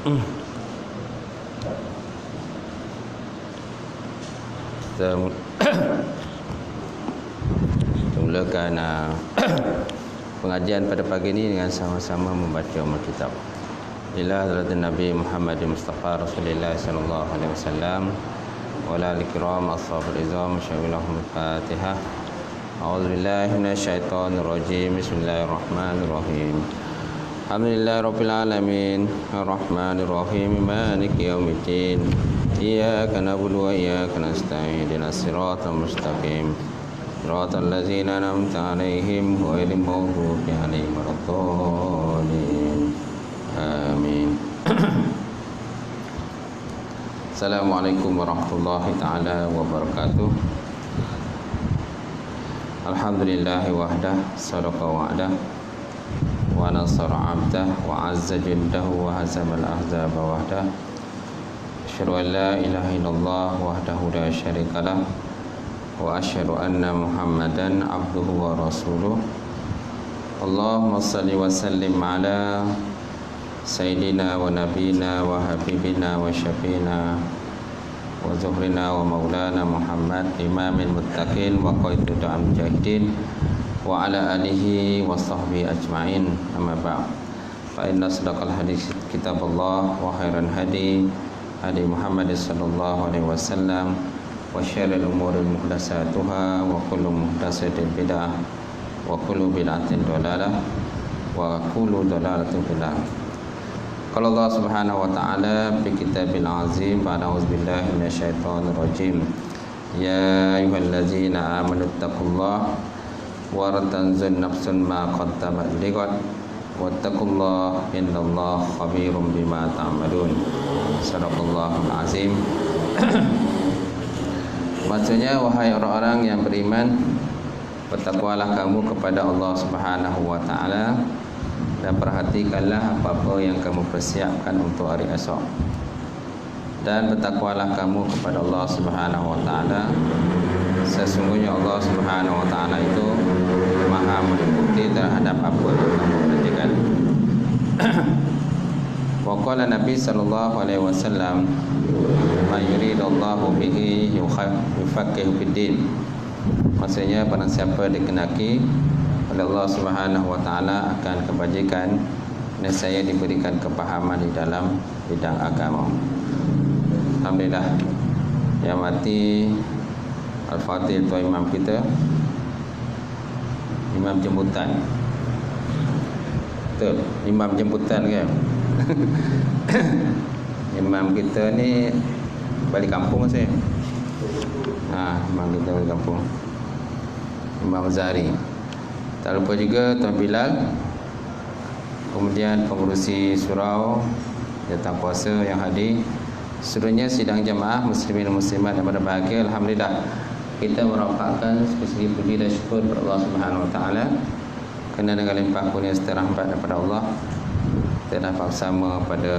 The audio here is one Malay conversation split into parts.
Kita mulakan pengajian pada pagi ini dengan sama-sama membaca Ummul Kitab. Ila hadirat Nabi Muhammad Mustafa Rasulullah sallallahu alaihi wasallam wa ala al-kiram ashabul izam syawilahum Fatihah. A'udzu billahi minasyaitonir rajim. Bismillahirrahmanirrahim. Alhamdulillahirabbil alamin arrahmanir rahim maliki yaumiddin. Iyyaka na'budu wa iyyaka nasta'in ihdinas siratal mustaqim siratal ladzina an'amta 'alaihim ghairil maghdubi 'alaihim waladdallin. Amin. Assalamualaikum warahmatullahi taala wabarakatuh. Alhamdulillahi wahdah sadaqa wa'dah wa nasara 'abdah wa 'azza jundahu wa hazama al-ahzaba wahdah. Asyhadu an la ilaha illallah wahdahu la syarikalah wa asyhadu anna Muhammadan abduhu wa rasuluh. Allahumma salli wa sallim ala sayyidina wa nabiyina wa habibina wa syafiina wa zuhrina wa maulana Muhammad imamil muttaqin wa qaidul mujahidin wa ala alihi wa sahbihi ajma'in. Amma ba'd. Fa inna sadaqal hadits kitabullah wa khairan hadi hadi Muhammad sallallahu alaihi wasallam wa syarrul umuri muhdatsatuha wa kullu muhdatsatin bid'ah wa kullu bid'atin dhalalah wa kullu dhalalatin finnar. Qala Allah Subhanahu wa ta'ala fi kitabil azim ba'da auzubillahi minasyaitonir rajim. Ya ayyuhallazina amanu taqullaha wa tanzur nafsun ma qaddamat lighad wattaqullaha innallaha khabirum bima ta'malun. Sadaqallahul azim. Maksudnya, wahai orang-orang yang beriman, bertakwalah kamu kepada Allah Subhanahu wa ta'ala dan perhatikanlah apa-apa yang kamu persiapkan untuk hari esok. Dan bertakwalah kamu kepada Allah Subhanahu wa ta'ala. Sesungguhnya Allah Subhanahu wa ta'ala itu Maha meliputi terhadap apa yang kamu kerjakan. Wa qala Nabi sallallahu alaihi wasallam, "Man yuridullahu bihi yufaqihu fid-din." Maksudnya, barang siapa dikenaki oleh Allah Subhanahu wa taala akan kebajikan, nescaya diberikan kepahaman di dalam bidang agama. Alhamdulillah. Yang mati Al-Fatih tuan imam kita, imam jemputan. Betul, imam jemputan kan? Imam kita ni balik kampung saya. Imam kita balik kampung. Imam Zahri. Tak lupa juga Tuan Bilal. Kemudian pengurusi surau datang puasa yang hadir. Seluruhnya sidang jamaah muslimin dan muslimat yang berbahagia. Alhamdulillah, kita merapatkan sekali puji dan syukur kepada Allah Subhanahu wa taala kerana dengan limpah kurnia serta rahmat daripada Allah, kita dapat bersama pada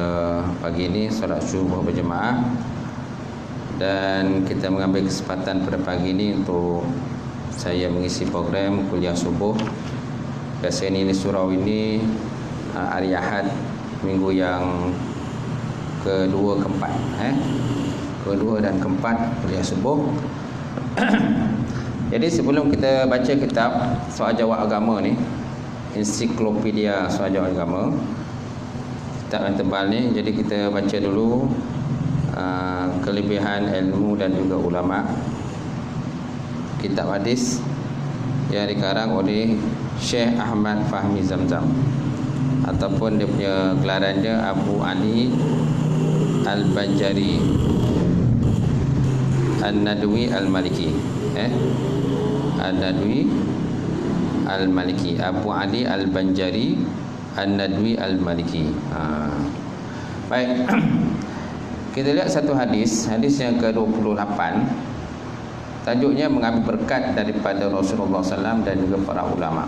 pagi ini solat subuh berjemaah. Dan kita mengambil kesempatan pada pagi ini untuk saya mengisi program kuliah subuh. Biasanya di surau ini hari Ahad minggu yang kedua, keempat, kedua dan keempat kuliah subuh. Jadi sebelum kita baca kitab soal jawab agama ni, ensiklopedia soal jawab agama, kitab yang tebal ni, jadi kita baca dulu kelebihan ilmu dan juga ulama. Kitab hadis yang dikarang oleh Syekh Ahmad Fahmi Zamzam, ataupun dia punya gelaran dia Abu Ali Al-Banjari An-Nadwi Al-Maliki. An-Nadwi Al-Maliki, Abu Ali Al-Banjari An-Nadwi Al-Maliki. Baik. Kita lihat satu hadis yang ke-28. Tajuknya mengambil berkat daripada Rasulullah SAW dan juga para ulama.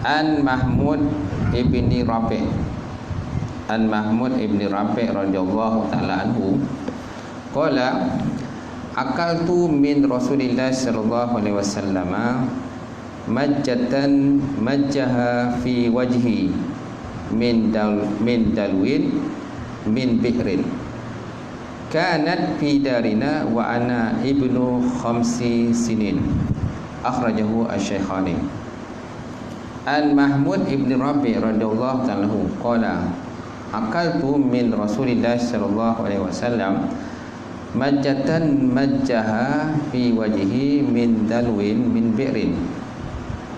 An Mahmud ibni Rafi', An Mahmud ibni Rafi' radhiyallahu ta'ala anhu, qala akaltu min Rasulillah sallallahu alaihi wasallam majjatan majjaha fi wajhi min dalwin min bi'rin kanat fi darina wa ana ibnu khamsi sinin. Akhrajahu asy-Syaikhani. An Mahmud ibn Rabi' radhiyallahu ta'ala anhu qala akaltu min Rasulillah sallallahu alaihi wasallam majjatan majjaha fi wajhi min dalwin min bi'rin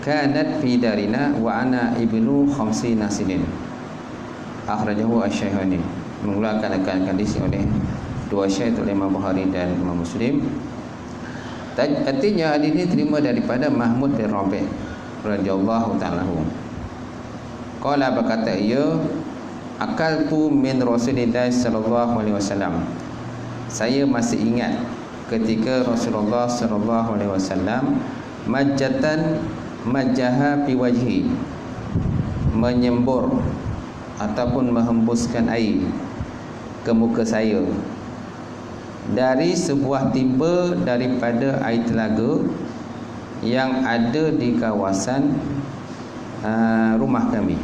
kanat fi darina wa ana ibnu khamsi sinin. Akhrajahu asy-Syaikhani. Mengeluarkan hadis oleh dua syekh oleh Imam Bukhari dan Imam Muslim. Artinya hadis ini terima daripada Mahmud bin Rabi' radhiyallahu ta'ala anhu. Qala berkata ia, akaltu min Rasulillah sallallahu alaihi wasallam. Saya masih ingat ketika Rasulullah sallallahu alaihi wasallam majjatan majjaha fi wajhi, menyembur ataupun menghembuskan air ke muka saya dari sebuah timba daripada air telaga yang ada di kawasan rumah kami.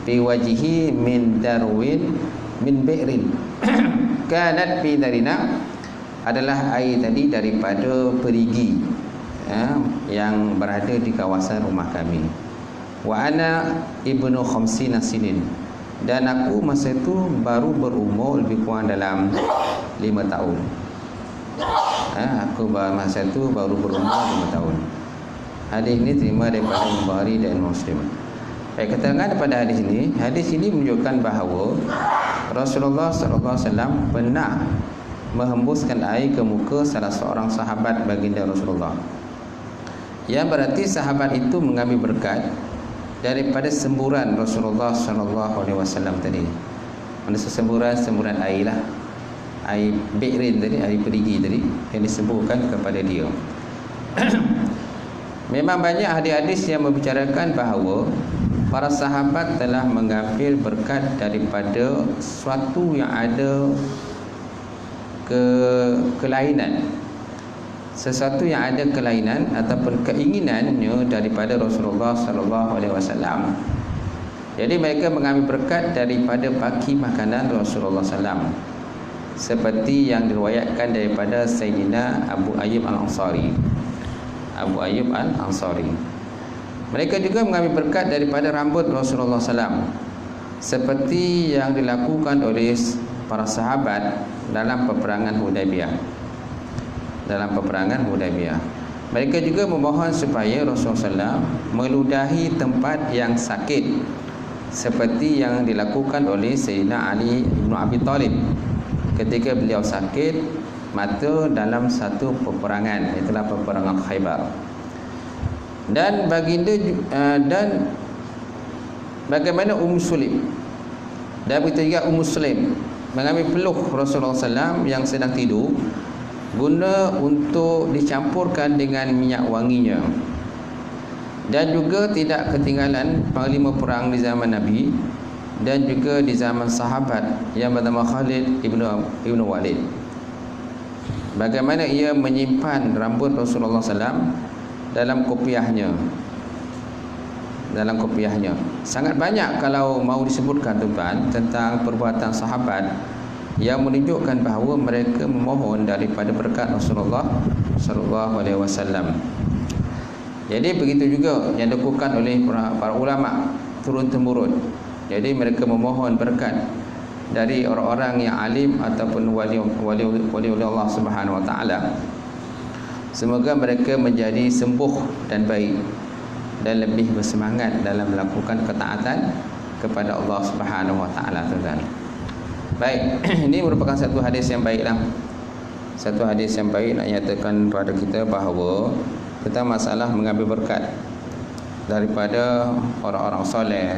Fi wajhi min darwin min bi'rin kanat fi darina, adalah air tadi daripada perigi yang berada di kawasan rumah kami. Wa ana ibnu khamsina sinin, dan aku masa itu baru berumur lebih kurang dalam 5 tahun. Aku masa itu baru berumur 5 tahun. Hadis ini terima daripada Bukhari dan Muslim. Keterangan daripada hadis ini menunjukkan bahawa Rasulullah sallallahu alaihi wasallam pernah menghembuskan air ke muka salah seorang sahabat baginda Rasulullah. Yang berarti sahabat itu mengambil berkat daripada semburan Rasulullah sallallahu alaihi wasallam tadi. Mana semburan air lah, air bi'rin tadi, air perigi tadi yang disembuhkan kepada dia. Memang banyak hadis-hadis yang membicarakan bahawa para sahabat telah mengambil berkat daripada sesuatu yang ada kelainan, sesuatu yang ada kelainan ataupun keinginannya daripada Rasulullah sallallahu alaihi wasallam. Jadi mereka mengambil berkat daripada baki makanan Rasulullah sallam, seperti yang diriwayatkan daripada Sayyidina Abu Ayyub Al-Ansari. Mereka juga mengambil berkat daripada rambut Rasulullah sallam, seperti yang dilakukan oleh para sahabat dalam peperangan Hudaybiyah. Mereka juga memohon supaya Rasulullah SAW meludahi tempat yang sakit, seperti yang dilakukan oleh Sayyidina Ali bin Abi Thalib ketika beliau sakit mata dalam satu peperangan, itulah peperangan Khaybar. Dan baginda dan bagaimana Ummu Sulaim, dan begitu juga Ummu Sulaim mengambil peluh Rasulullah SAW yang sedang tidur, guna untuk dicampurkan dengan minyak wanginya. Dan juga tidak ketinggalan panglima perang di zaman Nabi dan juga di zaman sahabat yang bernama Khalid ibnu Walid, bagaimana ia menyimpan rambut Rasulullah SAW dalam kopiahnya. Sangat banyak kalau mau disebutkan tuan tentang perbuatan sahabat yang menunjukkan bahawa mereka memohon daripada berkat Rasulullah sallallahu alaihi wasallam. Jadi begitu juga yang dilakukan oleh para ulama turun temurun. Jadi mereka memohon berkat dari orang-orang yang alim ataupun wali Allah Subhanahu wa taala. Semoga mereka menjadi sembuh dan baik dan lebih bersemangat dalam melakukan ketaatan kepada Allah Subhanahu wa taala, tuan-tuan. Baik, ini merupakan satu hadis yang baiklah. Satu hadis yang baik nak nyatakan kepada kita bahawa tentang masalah mengambil berkat daripada orang-orang soleh,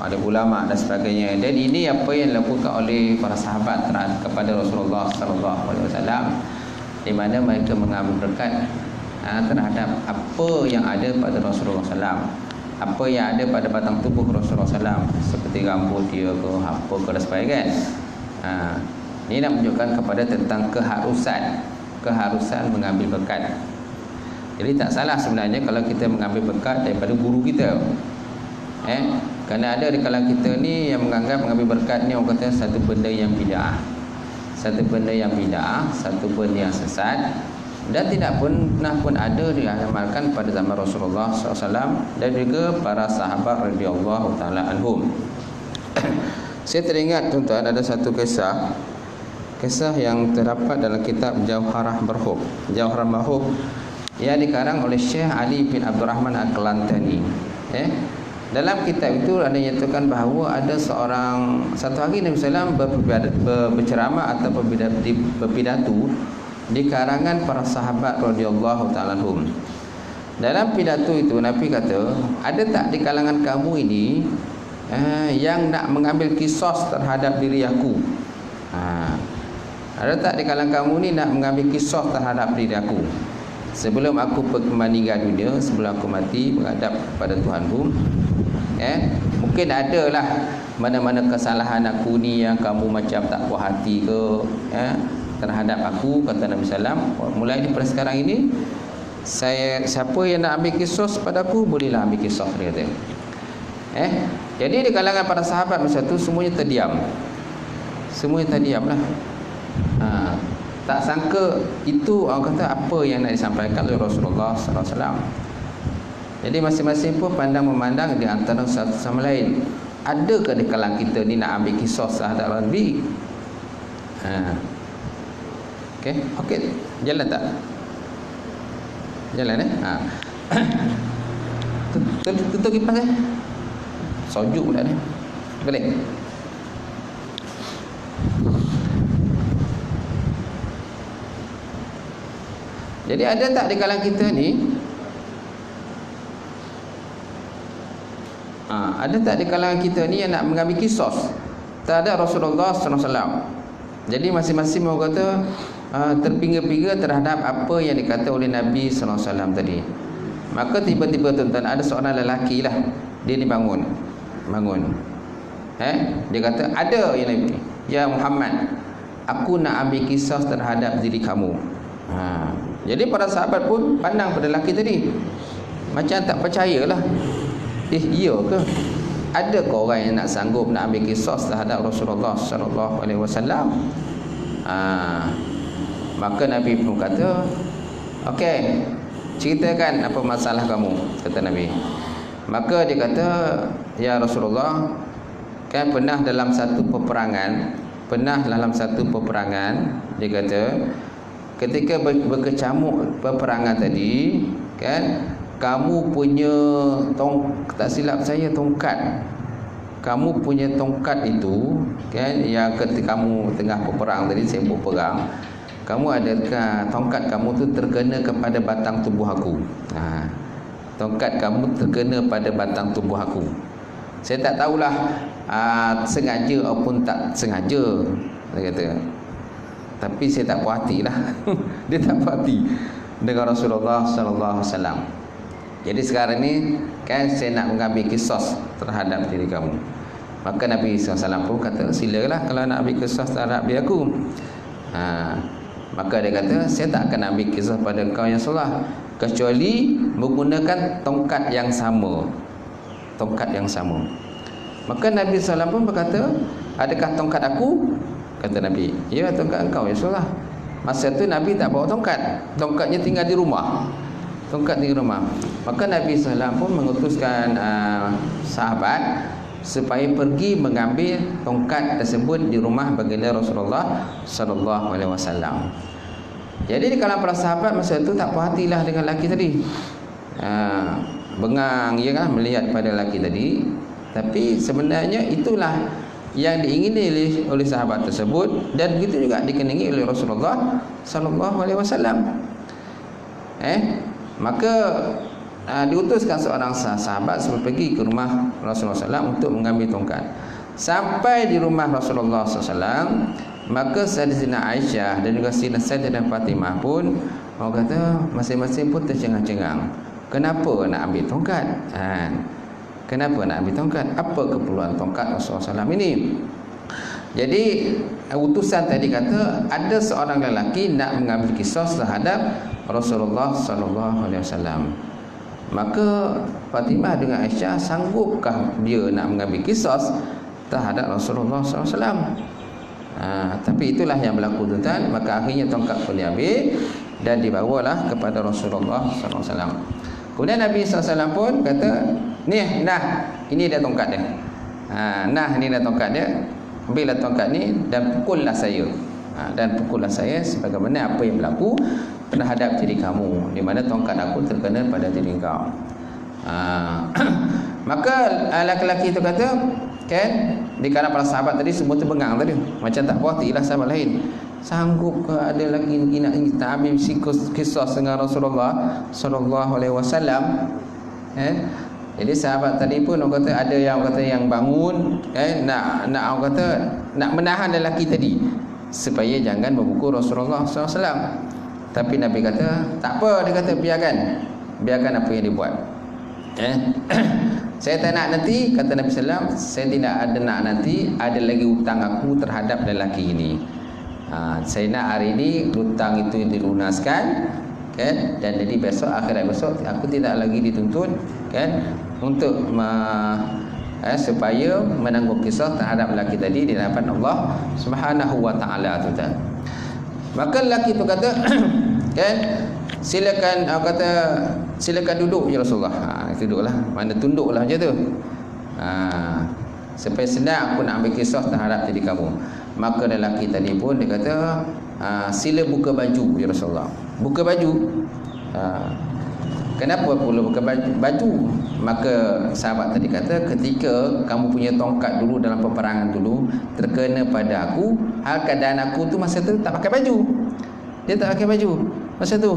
ada ulama dan sebagainya. Dan ini apa yang dilakukan oleh para sahabat kepada Rasulullah sallallahu alaihi wasallam, di mana mereka mengambil berkat terhadap apa yang ada pada Rasulullah SAW, apa yang ada pada batang tubuh Rasulullah SAW, seperti rambut dia ke apa ke dan sebagainya kan. Ini nak menunjukkan kepada tentang keharusan mengambil berkat. Jadi tak salah sebenarnya kalau kita mengambil berkat daripada guru kita. Kerana ada di kalangan kita ni yang menganggap mengambil berkat ni orang kata satu benda yang bid'ah. Satu benda yang bid'ah, satu benda yang sesat, dan tidak pernah pun ada diamalkan pada zaman Rasulullah SAW dan juga para sahabat radhiyallahu taala anhum. Saya teringat tuan-tuan ada satu kisah yang terdapat dalam kitab Jawharah Marhub. Jawharah Marhub yang dikarang oleh Syekh Ali bin Abdul Rahman Al-Kelantani. Dalam kitab itu ada nyatakan bahawa ada satu hari Nabi SAW berceramah atau berpidato di karangan para sahabat radhiyallahu taala anhum. Dalam pidato itu Nabi kata, ada tak di kalangan kamu ini yang nak mengambil kisos terhadap diri aku? Ada tak di kalangan kamu ni nak mengambil kisos terhadap diri aku? Sebelum aku meninggal dunia, sebelum aku mati menghadap pada Tuhanku, mungkin adalah mana-mana kesalahan aku ni yang kamu macam tak puas hati ke terhadap aku, kata Nabi SAW. Mulai daripada sekarang ini, siapa yang nak ambil kisos pada aku, bolehlah ambil kisos, dia kata. Jadi di kalangan para sahabat masa tu semuanya terdiam. Semuanya terdiam lah. Tak sangka itu orang kata apa yang nak disampaikan oleh Rasulullah SAW. Jadi masing-masing pun pandang memandang di antara satu sama lain. Adakah di kalangan kita ni nak ambil kisos terhadap Nabi? Okey, jalan tak? Jalan tutup kipas Sojuk pula ni. Boleh? Jadi ada tak di kalangan kita ni ada tak di kalangan kita ni yang nak mengambil kisos terhadap Rasulullah SAW? Jadi masing-masing orang kata terpinga-pinga terhadap apa yang dikata oleh Nabi SAW tadi. Maka tiba-tiba tuan-tuan ada seorang lelaki lah, dia dibangun. Dia kata, ada ya Nabi, ya Muhammad, aku nak ambil kisos terhadap diri kamu. Jadi para sahabat pun pandang pada lelaki tadi, macam tak percayalah. Iya ke? Adakah orang yang nak sanggup nak ambil kisos terhadap Rasulullah sallallahu alaihi wasallam? Maka Nabi pun kata, okey, ceritakan apa masalah kamu, kata Nabi. Maka dia kata, ya Rasulullah, kan pernah dalam satu peperangan, dia kata, ketika berkecamuk peperangan tadi, kan, kamu punya tak silap saya tongkat. Kamu punya tongkat itu, kan, yang ketika kamu tengah berperang tadi, sibuk perang, kamu adakah tongkat kamu tu terkena kepada batang tubuh aku? Tongkat kamu terkena pada batang tubuh aku. Saya tak tahulah sengaja ataupun tak sengaja, dia kata. Tapi saya tak puas hati lah. Dia tak puas hati dengan Rasulullah sallallahu alaihi wasallam. Jadi sekarang ni kan saya nak mengambil kisos terhadap diri kamu. Maka Nabi SAW pun kata, silalah kalau nak ambil kisos terhadap diri aku. Maka dia kata, saya tak akan ambil kisos pada kau yang salah, kecuali menggunakan tongkat yang sama. Tongkat yang sama. Maka Nabi SAW pun berkata, adakah tongkat aku? Kata Nabi, ya, tongkat engkau ya salah. Masa tu Nabi tak bawa tongkat. Tongkatnya tinggal di rumah. Maka Nabi SAW pun mengutuskan sahabat supaya pergi mengambil tongkat tersebut di rumah baginda Rasulullah sallallahu alaihi wasallam. Jadi di kalangan para sahabat masa itu tak puas hatilah dengan lelaki tadi. Bengang ya kan melihat pada lelaki tadi, tapi sebenarnya itulah yang diingini oleh sahabat tersebut, dan begitu juga dikenangi oleh Rasulullah sallallahu alaihi wasallam. Maka diutuskan seorang sahabat supaya pergi ke rumah Rasulullah SAW untuk mengambil tongkat. Sampai di rumah Rasulullah SAW, maka Sayyidatina Aisyah dan juga Sayyidatina Fatimah pun, orang kata masing-masing pun tercengang-cengang. Kenapa nak ambil tongkat? Kenapa nak ambil tongkat? Apa keperluan tongkat Rasulullah SAW ini? Jadi utusan tadi kata ada seorang lelaki nak mengambil kisos terhadap Rasulullah sallallahu alaihi wasallam. Maka Fatimah dengan Aisyah, sanggupkah dia nak mengambil kisos terhadap Rasulullah SAW? Tapi itulah yang berlaku, tuan-tuan. Maka akhirnya tongkat pun diambil dan dibawalah kepada Rasulullah SAW. Kemudian Nabi SAW pun kata, ni, nah, ini dah tongkat dia. Nah, ini dah tongkat dia. Ambillah tongkat ni dan pukullah saya. Dan pukullah saya sebagaimana apa yang berlaku terhadap diri kamu, di mana tongkat aku terkena pada diri kau. Maka lelaki itu kata, kan, di kalangan para sahabat tadi semua terbengang tadi, macam tak puas hatilah sahabat lain. Sanggup ke ada lagi nak ambil kisah dengan Rasulullah sallallahu alaihi wasallam? Jadi sahabat tadi pun orang kata ada yang kata yang bangun, nak orang kata nak menahan lelaki tadi supaya jangan memukul Rasulullah SAW. Tapi Nabi kata tak apa, dia kata biarkan apa yang dia buat. Saya tak nak nanti, kata Nabi SAW, saya tidak ada nak nanti ada lagi hutang aku terhadap lelaki ini. Saya nak hari ini hutang itu dilunaskan, kan? Dan jadi besok, akhirat besok aku tidak lagi dituntut, kan, untuk supaya menanggung kisah terhadap lelaki tadi di hadapan Allah Subhanahu wa taala, tuan. Maka lelaki itu kata, kan, silakan, kata silakan duduk ya Rasulullah. Duduklah, mana tunduklah macam tu. Supaya senang aku nak ambil kisah terhadap diri kamu. Maka lelaki tadi pun dia kata, sila buka baju ya Rasulullah. Buka baju. Kenapa perlu buka baju? Maka sahabat tadi kata, ketika kamu punya tongkat dulu dalam peperangan dulu terkena pada aku, hal keadaan aku tu masa tu tak pakai baju. Dia tak pakai baju masa tu.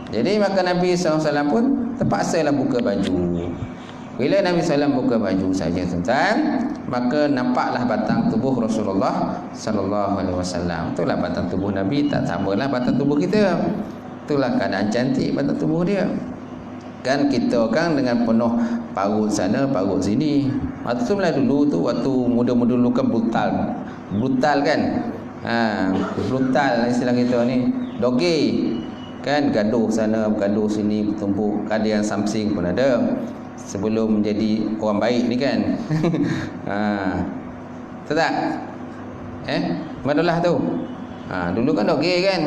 Jadi maka Nabi SAW pun terpaksalah buka baju. Bila Nabi SAW buka baju saja, tuan-tuan, maka nampaklah batang tubuh Rasulullah SAW. Itulah batang tubuh Nabi, tak samalah batang tubuh kita. Itulah keadaan cantik batang tubuh dia. Kan kita kan dengan penuh parut sana, parut sini. Waktu tu lah dulu tu, waktu muda-muda dulu kan brutal kan. Brutal istilah kita ni. Doge. Kan gaduh sana, gaduh sini, bertumpuk. Ada yang samsing pun ada. Sebelum menjadi orang baik ni kan. Tahu tak? Manalah tu. Dulu kan doge kan.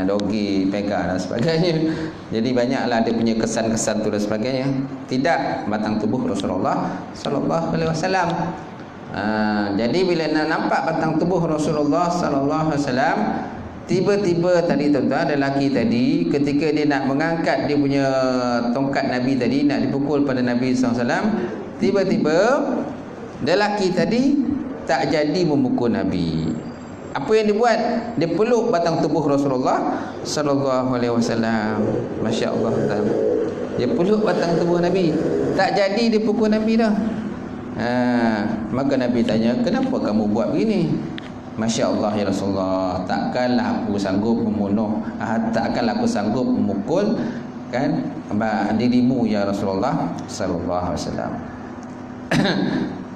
Dogi, pegang dan sebagainya. Jadi banyaklah dia punya kesan-kesan tu dan sebagainya. Tidak batang tubuh Rasulullah sallallahu alaihi wasallam. Jadi bila nampak batang tubuh Rasulullah sallallahu alaihi wasallam, tiba-tiba tadi tuan-tuan, lelaki tadi ketika dia nak mengangkat dia punya tongkat Nabi tadi, nak dipukul pada Nabi sallallahu alaihi wasallam, tiba-tiba lelaki tadi tak jadi memukul Nabi. Apa yang dia buat? Dia peluk batang tubuh Rasulullah sallallahu alaihi wasallam. Masya-Allah. Dia peluk batang tubuh Nabi. Tak jadi dia pukul Nabi dah. Maka Nabi tanya, "Kenapa kamu buat begini?" Masya-Allah ya Rasulullah, takkanlah aku sanggup membunuh, takkanlah aku sanggup memukul, kan, dirimu ya Rasulullah sallallahu alaihi wasallam.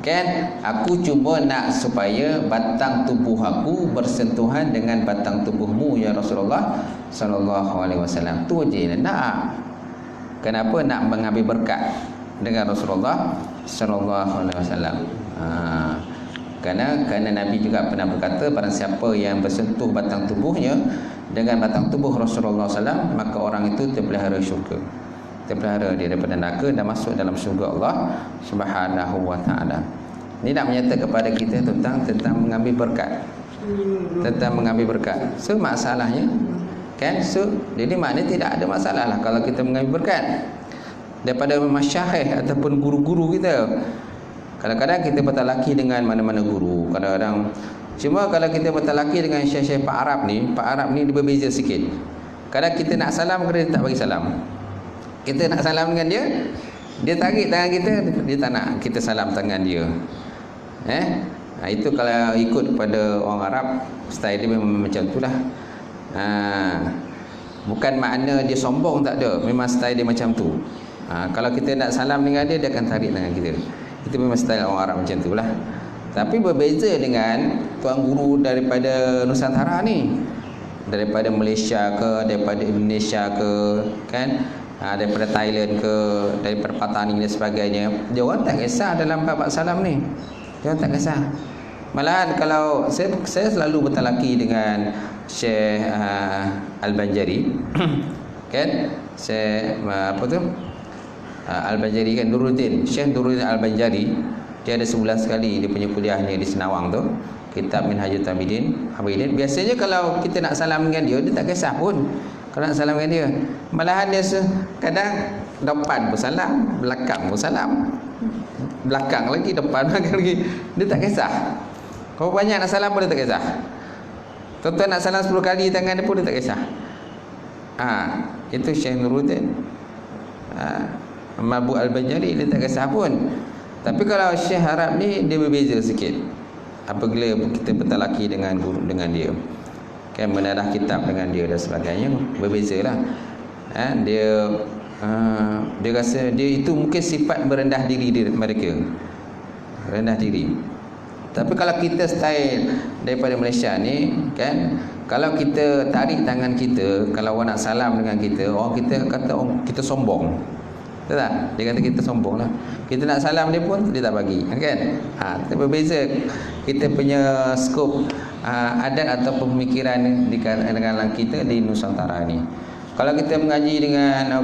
Kan, aku cuma nak supaya batang tubuh aku bersentuhan dengan batang tubuhmu ya Rasulullah sallallahu alaihi wasallam. Tu je nak. Kenapa nak mengambil berkat dengan Rasulullah sallallahu alaihi wasallam? Kerana Nabi juga pernah berkata, barang siapa yang bersentuh batang tubuhnya dengan batang tubuh Rasulullah SAW, maka orang itu terpelihara syurga, terpelihara dia daripada neraka dan masuk dalam syurga Allah Subhanahu wa taala. Ini nak menyatakan kepada kita tentang mengambil berkat. Tentang mengambil berkat. So masalahnya, kan, jadi maknanya tidak ada masalah lah kalau kita mengambil berkat daripada masyayikh ataupun guru-guru kita. Kadang-kadang kita bertalaki dengan mana-mana guru, kadang-kadang cuma kalau kita bertalaki dengan syekh-syekh Pak Arab ni dia berbeza sikit. Kadang kita nak salam, kadang dia tak bagi salam. Kita nak salam dengan dia tarik tangan kita, dia tak nak kita salam tangan dia. Itu kalau ikut pada orang Arab, style dia memang macam itulah. Bukan makna dia sombong, tak ada, memang style dia macam tu. Kalau kita nak salam dengan dia akan tarik tangan kita. Itu memang style orang Arab macam itulah. Tapi berbeza dengan tuan guru daripada Nusantara ni. daripada Malaysia ke, daripada Indonesia ke, kan, daripada Thailand ke, daripada Patani dan sebagainya, dia orang tak kisah dalam bab salam ni. Dia orang tak kisah. Malahan kalau saya selalu bertalaki dengan Syekh Al-Banjari kan, Syekh apa tu, Al-Banjari kan, Nuruddin, Syekh Nuruddin Al-Banjari. Dia ada sebulan sekali dia punya kuliahnya di Senawang tu, kitab Minhajul Abidin. Biasanya kalau kita nak salam dengan dia, dia tak kisah pun kalau nak salam dengan dia. Malahan dia kadang depan pun salam, belakang pun salam, belakang lagi, depan lagi. Dia tak kisah. Kalau banyak nak salam pun dia tak kisah. Tuan-tuan nak salam 10 kali tangan dia pun dia tak kisah. Itu Syekh Nuruddin Mabuk Al-Banjari, dia tak kisah pun. Tapi kalau Syekh Arab ni dia berbeza sikit apabila kita bertalaki dengan guru, dengan dia, kan, menadah kitab dengan dia dan sebagainya, berbezalah. Dia rasa dia itu mungkin sifat merendah diri mereka, rendah diri. Tapi kalau kita style daripada Malaysia ni, kan, kalau kita tarik tangan kita, kalau orang nak salam dengan kita, orang kita kata kita sombong. Betul tak? Dia kata kita sombong lah. Kita nak salam dia pun dia tak bagi, kan? Kita berbeza kita punya skop adat atau pemikiran di kalangan kita di Nusantara ni. Kalau kita mengaji dengan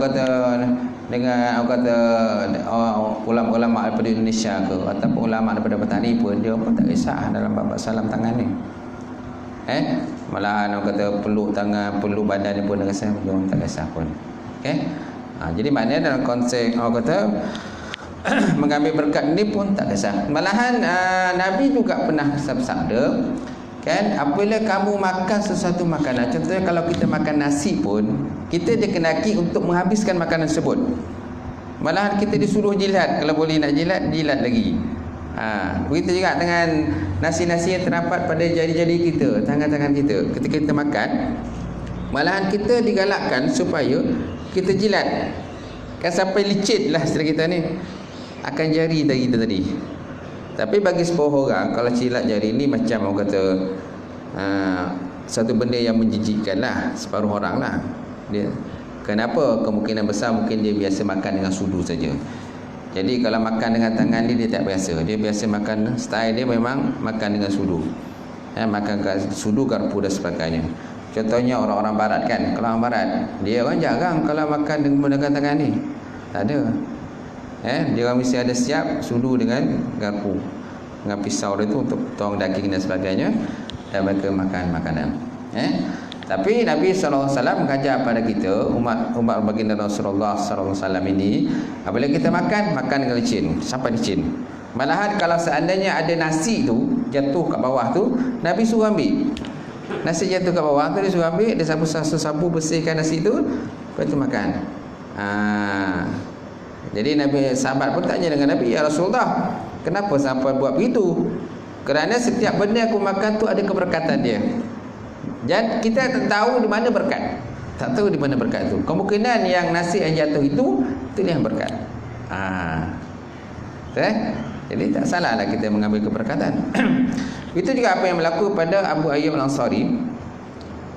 ulama-ulama daripada Indonesia ke, ataupun ulama daripada Patani pun, dia pun tak kisah dalam bab salam tangan ni. Malahan orang kata peluk tangan, peluk badan ni pun dia rasa dia tak kisah pun. Okey. Jadi maknanya dalam konsep orang kata mengambil berkat ni pun tak kisah. Malahan Nabi juga pernah bersabda, kan, apabila kamu makan sesuatu makanan, contohnya kalau kita makan nasi pun, kita dikenaki untuk menghabiskan makanan tersebut. Malahan kita disuruh jilat, kalau boleh nak jilat, jilat lagi. Begitu juga dengan nasi-nasi yang terdapat pada jari-jari kita, tangan-tangan kita. Ketika kita makan, malahan kita digalakkan supaya kita jilat, kan, sampai licin lah istilah kita ni akan jari kita tadi. Tapi bagi sebuah orang, kalau jilat jari ni macam orang kata satu benda yang menjijikkan lah separuh orang lah. Dia, kenapa? Kemungkinan besar mungkin dia biasa makan dengan sudu saja. Jadi kalau makan dengan tangan dia tak biasa. Dia biasa makan, style dia memang makan dengan sudu, makan sudu, garpu dan sebagainya. Contohnya orang-orang barat, kan, kalau orang barat, dia orang jarang kalau makan dengan menggunakan tangan ni. Tak ada. Dia orang mesti ada siap sudu dengan garpu, dengan pisau dia tu untuk potong daging dan sebagainya, dan mereka makan makanan. Tapi Nabi SAW mengajar pada kita, umat baginda Rasulullah SAW ini, apabila kita makan dengan licin, sampai licin. Malahan kalau seandainya ada nasi tu jatuh kat bawah tu, Nabi suruh ambil. Nasi jatuh kat bawah tu, dia suruh ambil, dia sapu-sapu bersihkan nasi tu, lepas tu makan. Jadi Nabi, sahabat pun tanya dengan Nabi, ya Rasulullah, kenapa sahabat buat begitu? Kerana setiap benda aku makan tu ada keberkatan dia. Dan kita tak tahu di mana berkat. Tak tahu di mana berkat tu. Kemungkinan yang nasi yang jatuh itu yang berkat. Jadi tak salahlah kita mengambil keberkatan. Itu juga apa yang berlaku pada Abu Ayyub Al-Ansari,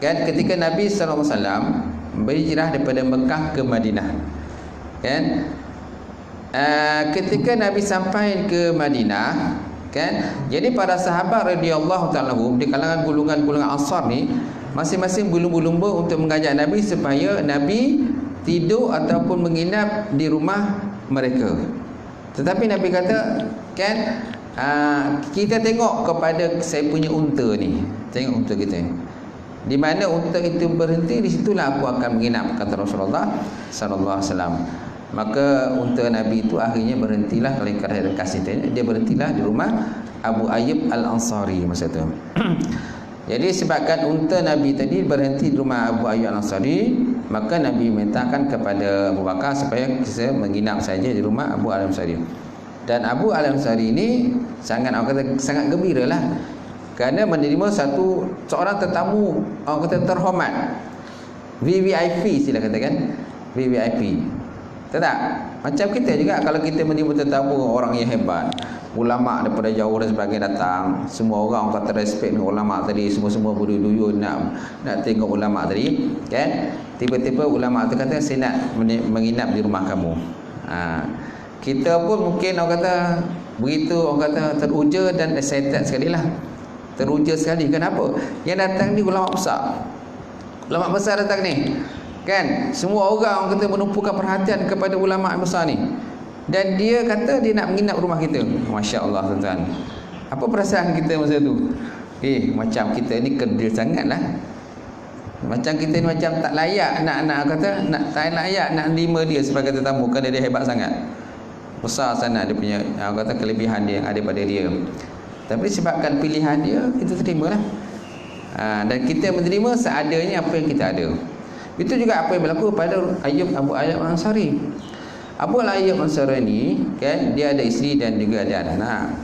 kan, ketika Nabi SAW berhijrah daripada Mekah ke Madinah, kan. Ketika Nabi sampai ke Madinah, kan, jadi para sahabat radhiyallahu ta'ala di kalangan golongan-golongan Ansar ni masing-masing berlumba-lumba untuk mengajak Nabi supaya Nabi tidur ataupun menginap di rumah mereka. Tetapi Nabi kata, kan, kita tengok kepada saya punya unta ni, tengok unta kita ni, di mana unta itu berhenti, di situlah aku akan menginap, kata Rasulullah sallallahu alaihi wasallam. Maka unta Nabi itu akhirnya berhentilah, kalau ikan kasih dia berhentilah di rumah Abu Ayyub Al-Ansari masa itu. Jadi sebabkan unta Nabi tadi berhenti di rumah Abu Ayyub Al-Ansari, maka Nabi mintakan kepada Abu Bakar supaya kita menginap saja di rumah Abu Al-Ansari. Dan Abu Al-Ansari ini sangat gembiralah kerana menerima seorang tetamu, orang kata terhormat, VVIP sila katakan, VVIP. Tahu tak? Macam kita juga, kalau kita menerima tetamu orang yang hebat, ulama daripada jauh dan sebagainya datang, semua orang kata respect dengan ulama tadi, semua-semua berduyun nak tengok ulama tadi, kan? Tiba-tiba ulama tu kata, saya nak menginap di rumah kamu. Kita pun mungkin orang kata begitu, orang kata teruja dan excited sekali lah, teruja sekali. Kenapa? Yang datang ni ulama besar, ulama besar datang ni, kan? Semua orang kata menumpukan perhatian kepada ulama besar ni, dan dia kata dia nak menginap rumah kita. Masya Allah tuan-tuan, apa perasaan kita masa tu? Macam kita ni kerdil sangat lah, macam kita ni macam tak layak nak kata, tak layak nak terima dia sebagai tetamu, kerana dia hebat sangat, besar sana dia punya kata kelebihan dia yang ada pada dia. Tapi disebabkan pilihan dia, kita terimalah. Dan kita menerima seadanya apa yang kita ada. Itu juga apa yang berlaku pada Abu Ayyub Ansari. Abu Ayyub Ansari ni, kan, dia ada isteri dan juga ada anak.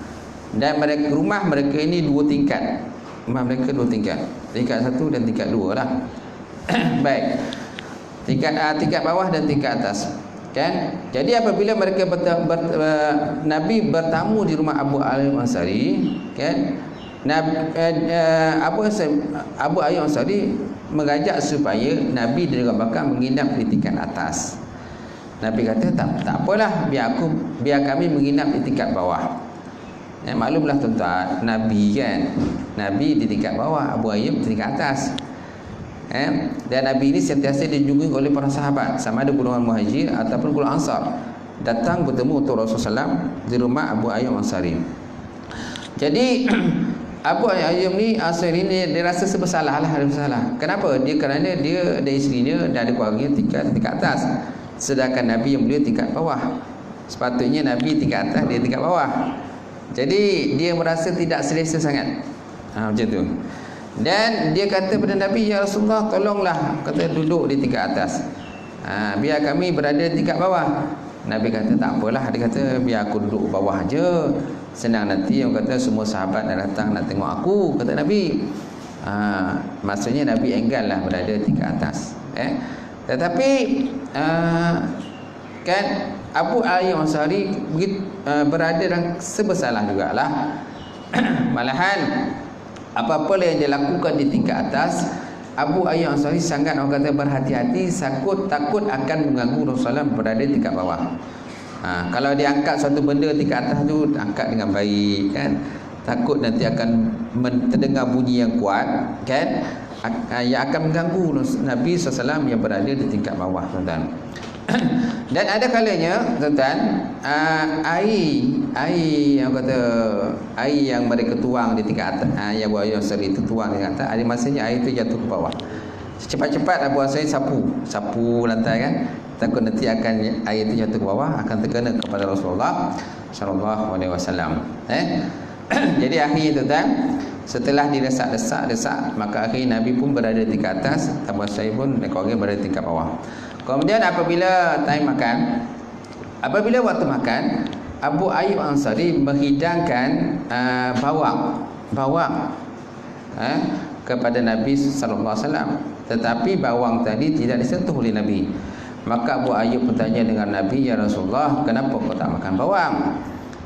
Dan rumah mereka ini 2 tingkat. Rumah mereka 2 tingkat. Tingkat 1 dan tingkat 2 lah. Baik. Tingkat bawah dan tingkat atas. Kan? Jadi apabila mereka Nabi bertamu di rumah Abu Ayyub Ansari, kan? Abu Ayyub Ansari mengajak supaya Nabi dan Abu Bakar menginap di tingkat atas. Nabi kata tak apalah, biar kami menginap di tingkat bawah. Maklumlah tuan-tuan, Nabi kan, Nabi di tingkat bawah, Abu Ayyub di tingkat atas. Dan Nabi ini sentiasa dijunjung oleh para sahabat, sama ada golongan Muhajir ataupun golongan Ansar, datang bertemu untuk Rasulullah SAW di rumah Abu Ayyub Ansari. Jadi Abu Ayyub ni Ansari ni dia rasa bersalah lah, ada bersalah. Kenapa? Kerana dia ada isterinya dan ada keluarga tingkat atas, sedangkan Nabi yang beliau tingkat bawah. Sepatutnya Nabi tingkat atas, dia tingkat bawah. Jadi dia merasa tidak selesa sangat. Macam tu. Dan dia kata pada Nabi, ya Rasulullah, tolonglah, kata duduk di tingkat atas, biar kami berada di tingkat bawah. Nabi kata tak apalah, dia kata biar aku duduk bawah aja, senang nanti yang kata semua sahabat nak datang nak tengok aku, kata Nabi. Maksudnya Nabi enggan lah berada di tingkat atas. Tetapi kan Abu Ayyub Ansari berada dalam sebersalah jugalah. Malahan apa-apa yang dia lakukan di tingkat atas, Abu Ayyub Ansari sangat orang kata berhati-hati, takut akan mengganggu Rasulullah berada di tingkat bawah. Kalau dia angkat suatu benda tingkat atas tu, angkat dengan baik, kan, takut nanti akan terdengar bunyi yang kuat, kan, yang akan mengganggu Nabi SAW yang berada di tingkat bawah, tuan-tuan. Dan ada kalanya, tuan-tuan, air yang kata air yang mereka tuang di tingkat atas, yang Abu Ayyub Ansari itu tuang di atas, ada masanya air itu jatuh ke bawah. Cepat-cepat Abu Ansari sapu lantai, kan, takut nanti akan air itu jatuh ke bawah, akan terkena kepada Rasulullah sallallahu alaihi wasallam. Jadi akhirnya, tuan-tuan, setelah didesak-desak, maka akhirnya Nabi pun berada di tingkat atas, Abu Ansari pun dan keluarga berada di tingkat bawah. Kemudian apabila waktu makan, Abu Ayyub Ansari menghidangkan bawang kepada Nabi sallallahu alaihi wasallam, tetapi bawang tadi tidak disentuh oleh Nabi. Maka Abu Ayyub bertanya dengan Nabi, ya Rasulullah, kenapa kau tak makan bawang?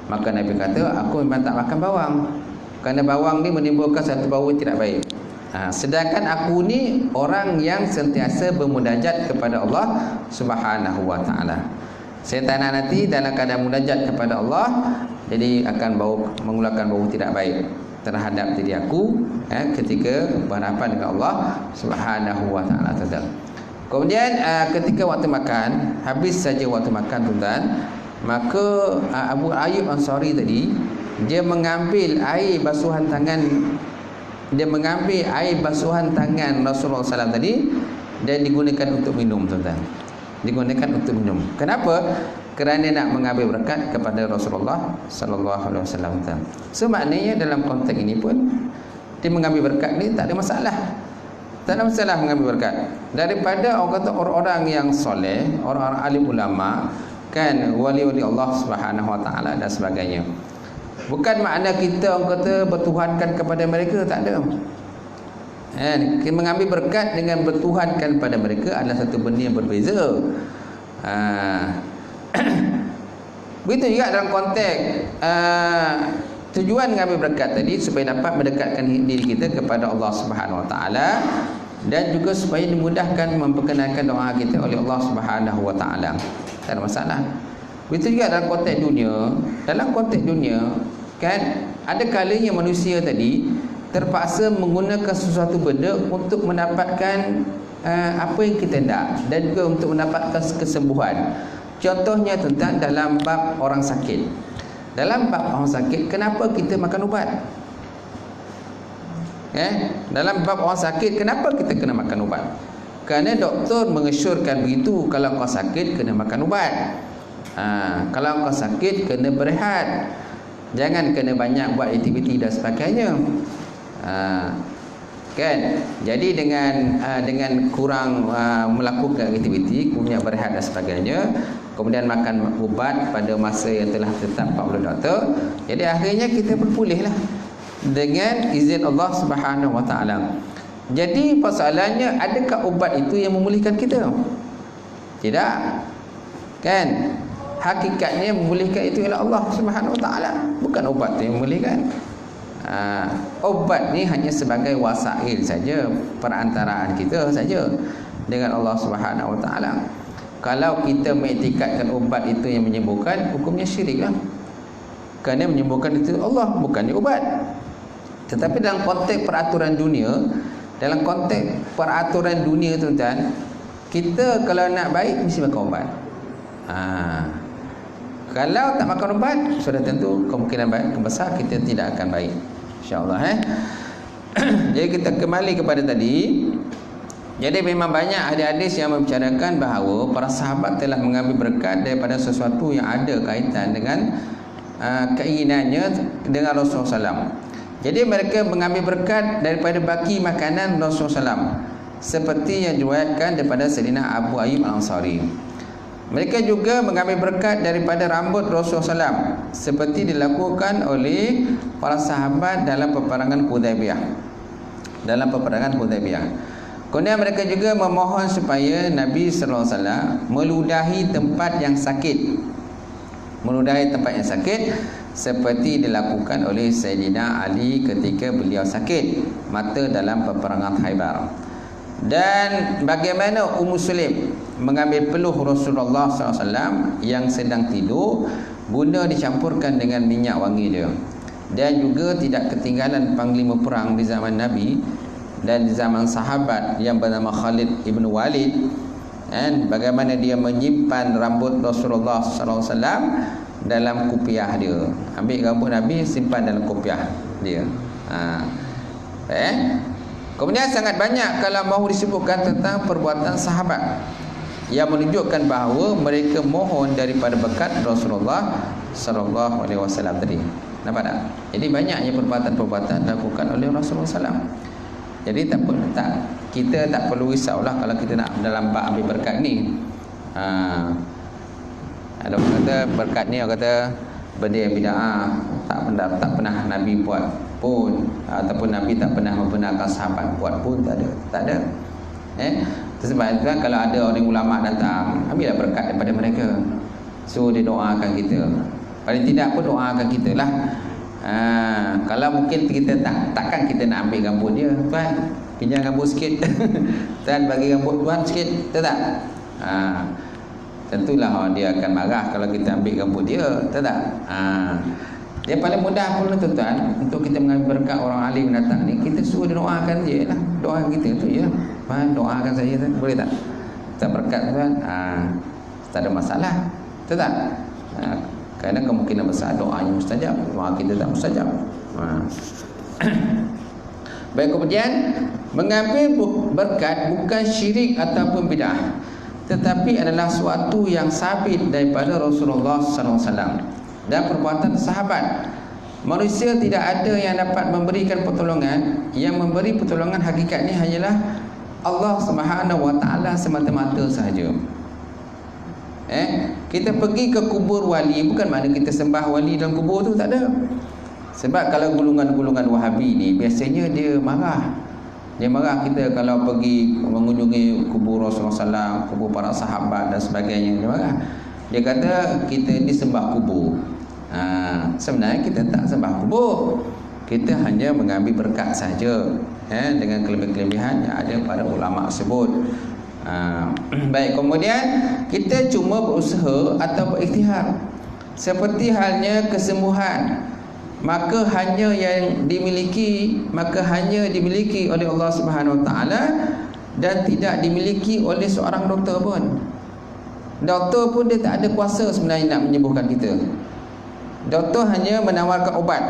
Maka Nabi kata, aku memang tak makan bawang, kerana bawang ni menimbulkan satu bau yang tidak baik. Sedangkan aku ni orang yang sentiasa bermunajat kepada Allah Subhanahu wa ta'ala. Saya tak nak nanti dalam keadaan munajat kepada Allah, jadi akan mengeluarkan bau tidak baik terhadap diri aku ketika berhadapan dengan Allah Subhanahu wa ta'ala. Kemudian ketika waktu makan, habis saja waktu makan, tuan-tuan, maka Abu Ayyub Ansari tadi, dia mengambil air basuhan tangan Rasulullah SAW tadi, dan digunakan untuk minum, tuan-tuan. Digunakan untuk minum. Kenapa? Kerana nak mengambil berkat kepada Rasulullah sallallahu alaihi wasallam. So maknanya dalam konteks ini pun, dia mengambil berkat ni tak ada masalah. Tak ada masalah mengambil berkat daripada orang-orang yang soleh, orang-orang alim ulama, kan, wali-wali Allah Subhanahu wa taala dan sebagainya. Bukan makna kita orang kata bertuhankan kepada mereka, tak ada. Kita mengambil berkat dengan bertuhankan pada mereka adalah satu benda yang berbeza. Begitu juga dalam konteks tujuan mengambil berkat tadi supaya dapat mendekatkan diri kita kepada Allah Subhanahu Wa Taala, dan juga supaya dimudahkan memperkenalkan doa kita oleh Allah Subhanahu Wa Taala. Tak ada masalah. Begitu juga dalam konteks dunia. Dalam konteks dunia kan, ada kalanya manusia tadi terpaksa menggunakan sesuatu benda untuk mendapatkan apa yang kita nak, dan juga untuk mendapatkan kesembuhan. Contohnya tentang dalam bab orang sakit. Dalam bab orang sakit, kenapa kita makan ubat? Dalam bab orang sakit, kenapa kita kena makan ubat? Kerana doktor mengesyorkan begitu, kalau kau sakit kena makan ubat. Kalau kau sakit kena berehat, jangan kena banyak buat aktiviti dan sebagainya. Kan? Jadi dengan kurang melakukan aktiviti, kemudian berehat dan sebagainya, kemudian makan ubat pada masa yang telah ditetapkan oleh doktor, jadi akhirnya kita berpulihlah dengan izin Allah Subhanahu Wa Taala. Jadi persoalannya, adakah ubat itu yang memulihkan kita? Tidak. Kan? Hakikatnya memulihkan itu ialah Allah Subhanahu Wa Taala, bukan ubat itu yang memulihkan. Obat ni hanya sebagai wasail saja, perantaraan kita saja dengan Allah Subhanahu Wa Taala. Kalau kita mengiktikadkan obat itu yang menyembuhkan, hukumnya syirik lah. Kerana menyembuhkan itu Allah, bukannya ubat. Tetapi dalam konteks peraturan dunia, tuan-tuan, kita kalau nak baik mesti makan ubat. Kalau tak makan ubat, sudah tentu kemungkinan baik besar kita tidak akan baik, insya-Allah. Jadi kita kembali kepada tadi. Jadi memang banyak hadis-hadis yang membicarakan bahawa para sahabat telah mengambil berkat daripada sesuatu yang ada kaitan dengan keinginannya dengan Rasulullah SAW. Jadi mereka mengambil berkat daripada baki makanan Rasulullah SAW, seperti yang diriwayatkan daripada Sayyidina Abu Ayyub Al-Ansari. Mereka juga mengambil berkat daripada rambut Rasulullah SAW, seperti dilakukan oleh para sahabat dalam peperangan Hudaybiyah. Kemudian mereka juga memohon supaya Nabi sallallahu alaihi wasallam meludahi tempat yang sakit, seperti dilakukan oleh Sayyidina Ali ketika beliau sakit mata dalam peperangan Khaybar. Dan bagaimana Ummu Sulaim mengambil peluh Rasulullah SAW yang sedang tidur, guna dicampurkan dengan minyak wangi dia. Dan juga tidak ketinggalan panglima perang di zaman Nabi dan di zaman sahabat yang bernama Khalid ibn Walid, dan bagaimana dia menyimpan rambut Rasulullah SAW dalam kupiah dia. Ambil rambut Nabi, simpan dalam kupiah dia. Kemudian sangat banyak kalau mahu disebutkan tentang perbuatan sahabat yang menunjukkan bahawa mereka mohon daripada berkat Rasulullah SAW tadi. Nampak tak? Jadi banyaknya perbuatan-perbuatan dilakukan oleh Rasulullah SAW. Jadi kita tak perlu risaulah kalau kita nak dalam bab ambil berkat ni. Ada orang kata berkat ni, orang kata benda yang bid'ah, tak pernah Nabi buat pun, ataupun Nabi tak pernah membenarkan sahabat buat pun, tak ada. Sebab itu kan, kalau ada orang ulama datang, ambillah berkat daripada mereka, suruh dia doakan kita. Paling tidak pun doakan kita lah. Kalau mungkin kita takkan kita nak ambil rambut dia, tuan pinjam rambut sikit tuan bagi rambut tuan sikit, tak? Tentulah dia akan marah kalau kita ambil rambut dia, tak? Dia paling mudah pun tuan, untuk kita mengambil berkat orang alim datang ni, kita suruh dia doakan je lah. Doa kita tu je, doakan saya tu, boleh tak? Tak berkat tuan, tak ada masalah, tak? Kerana kemungkinan besar doanya mustajab, doa kita tak mustajab. Baik, kemudian mengambil berkat bukan syirik ataupun bid'ah, tetapi adalah suatu yang sabit daripada Rasulullah SAW dan perbuatan sahabat. Manusia tidak ada yang dapat memberikan pertolongan. Yang memberi pertolongan hakikatnya hanyalah Allah Subhanahu Wa Taala semata-mata sahaja. Kita pergi ke kubur wali bukan makna kita sembah wali dalam kubur tu, tak ada. Sebab kalau golongan-golongan Wahabi ni biasanya dia marah. Dia marah kita kalau pergi mengunjungi kubur Rasulullah SAW, kubur para sahabat dan sebagainya, dia marah. Dia kata kita ni sembah kubur. Sebenarnya kita tak sembah kubur, kita hanya mengambil berkat saja, dengan kelebihan-kelebihan yang ada pada ulama tersebut. Baik, kemudian kita cuma berusaha atau berikhtiar. Seperti halnya kesembuhan, maka hanya dimiliki oleh Allah Subhanahu Wa Taala dan tidak dimiliki oleh seorang doktor pun. Doktor pun dia tak ada kuasa sebenarnya nak menyembuhkan kita. Doktor hanya menawarkan obat.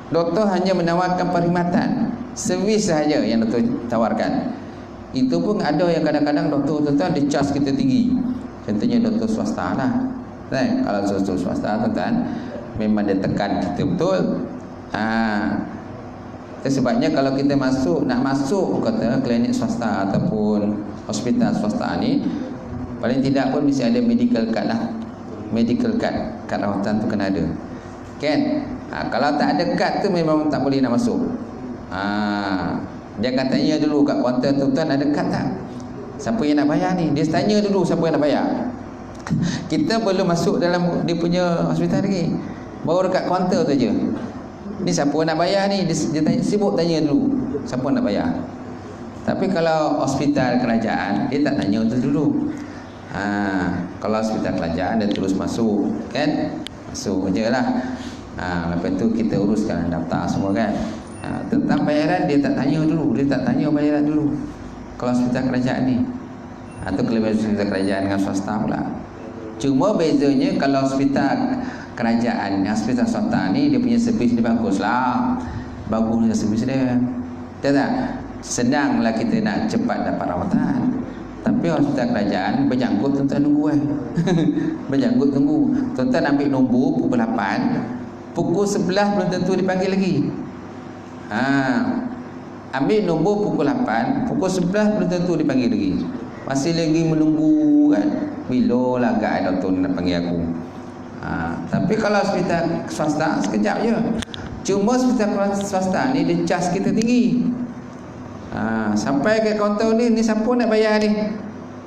Doktor hanya menawarkan perkhidmatan, servis sahaja yang doktor tawarkan. Itu pun ada yang kadang-kadang doktor tuan-tuan dia charge kita tinggi. Contohnya doktor swasta lah. Kalau doktor swasta tuan-tuan memang dia tekan kita betul. Sebabnya kalau kita nak masuk kata klinik swasta ataupun hospital swasta ni, paling tidak pun mesti ada medical card lah. Medical card, kad rawatan tu kena ada, kan? Kalau tak ada kad tu memang tak boleh nak masuk. Dia akan tanya dulu kat kaunter, tuan-tuan ada kad tak? Siapa yang nak bayar ni? Dia tanya dulu siapa yang nak bayar. Kita belum masuk dalam dia punya hospital lagi, baru dekat kaunter tu je. Ni siapa nak bayar ni? Dia tanya, sibuk tanya dulu siapa nak bayar. Tapi kalau hospital kerajaan, dia tak tanya tu dulu. Kalau hospital kerajaan dia terus masuk, kan? Masuk je lah. Lepas tu kita uruskan daftar semua, kan? Tentang bayaran dia tak tanya dulu. Dia tak tanya bayaran dulu kalau hospital kerajaan ni. Atau kelebihan hospital kerajaan dengan swasta pula. Cuma bezanya kalau hospital kerajaan, hospital swasta ni dia punya servis dia bagus lah. Bagus dengan servis dia. Betul tak? Senanglah kita nak cepat dapat rawatan. Tapi hospital kerajaan berjanggut, tuan-tuan nunggu berjanggut tunggu. Tuan-tuan ambil nombor pukul 8, pukul 11 belum tentu dipanggil lagi. Ambil nombor pukul 8, pukul 11 belum tentu dipanggil lagi. Masih lagi menunggu, kan? Bila lah agak doktor nak panggil aku. Tapi kalau hospital swasta sekejap je. Cuma hospital swasta ni dia charge kita tinggi. Sampai ke kaunter ni siapa nak bayar ni?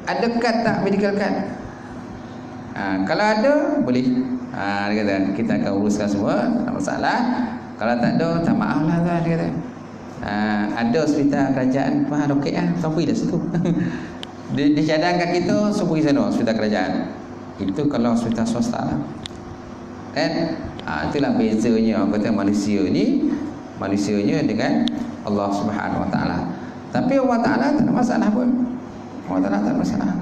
Ada kad tak, medical card? Kalau ada boleh. Dia kata kita akan uruskan semua, tak masalah. Kalau tak ada, tak maaf lah tuan, dia kata. Ada hospital kerajaan okey lah, tak pergi dah situ. Dia cadangkan kita suruh pergi sana hospital kerajaan. Itu kalau hospital swasta lah, kan? Itulah bezanya kata manusianya dengan Allah Subhanahu Wa Taala. Tapi Allah Taala tak ada masalah pun. Allah Taala tak ada masalah,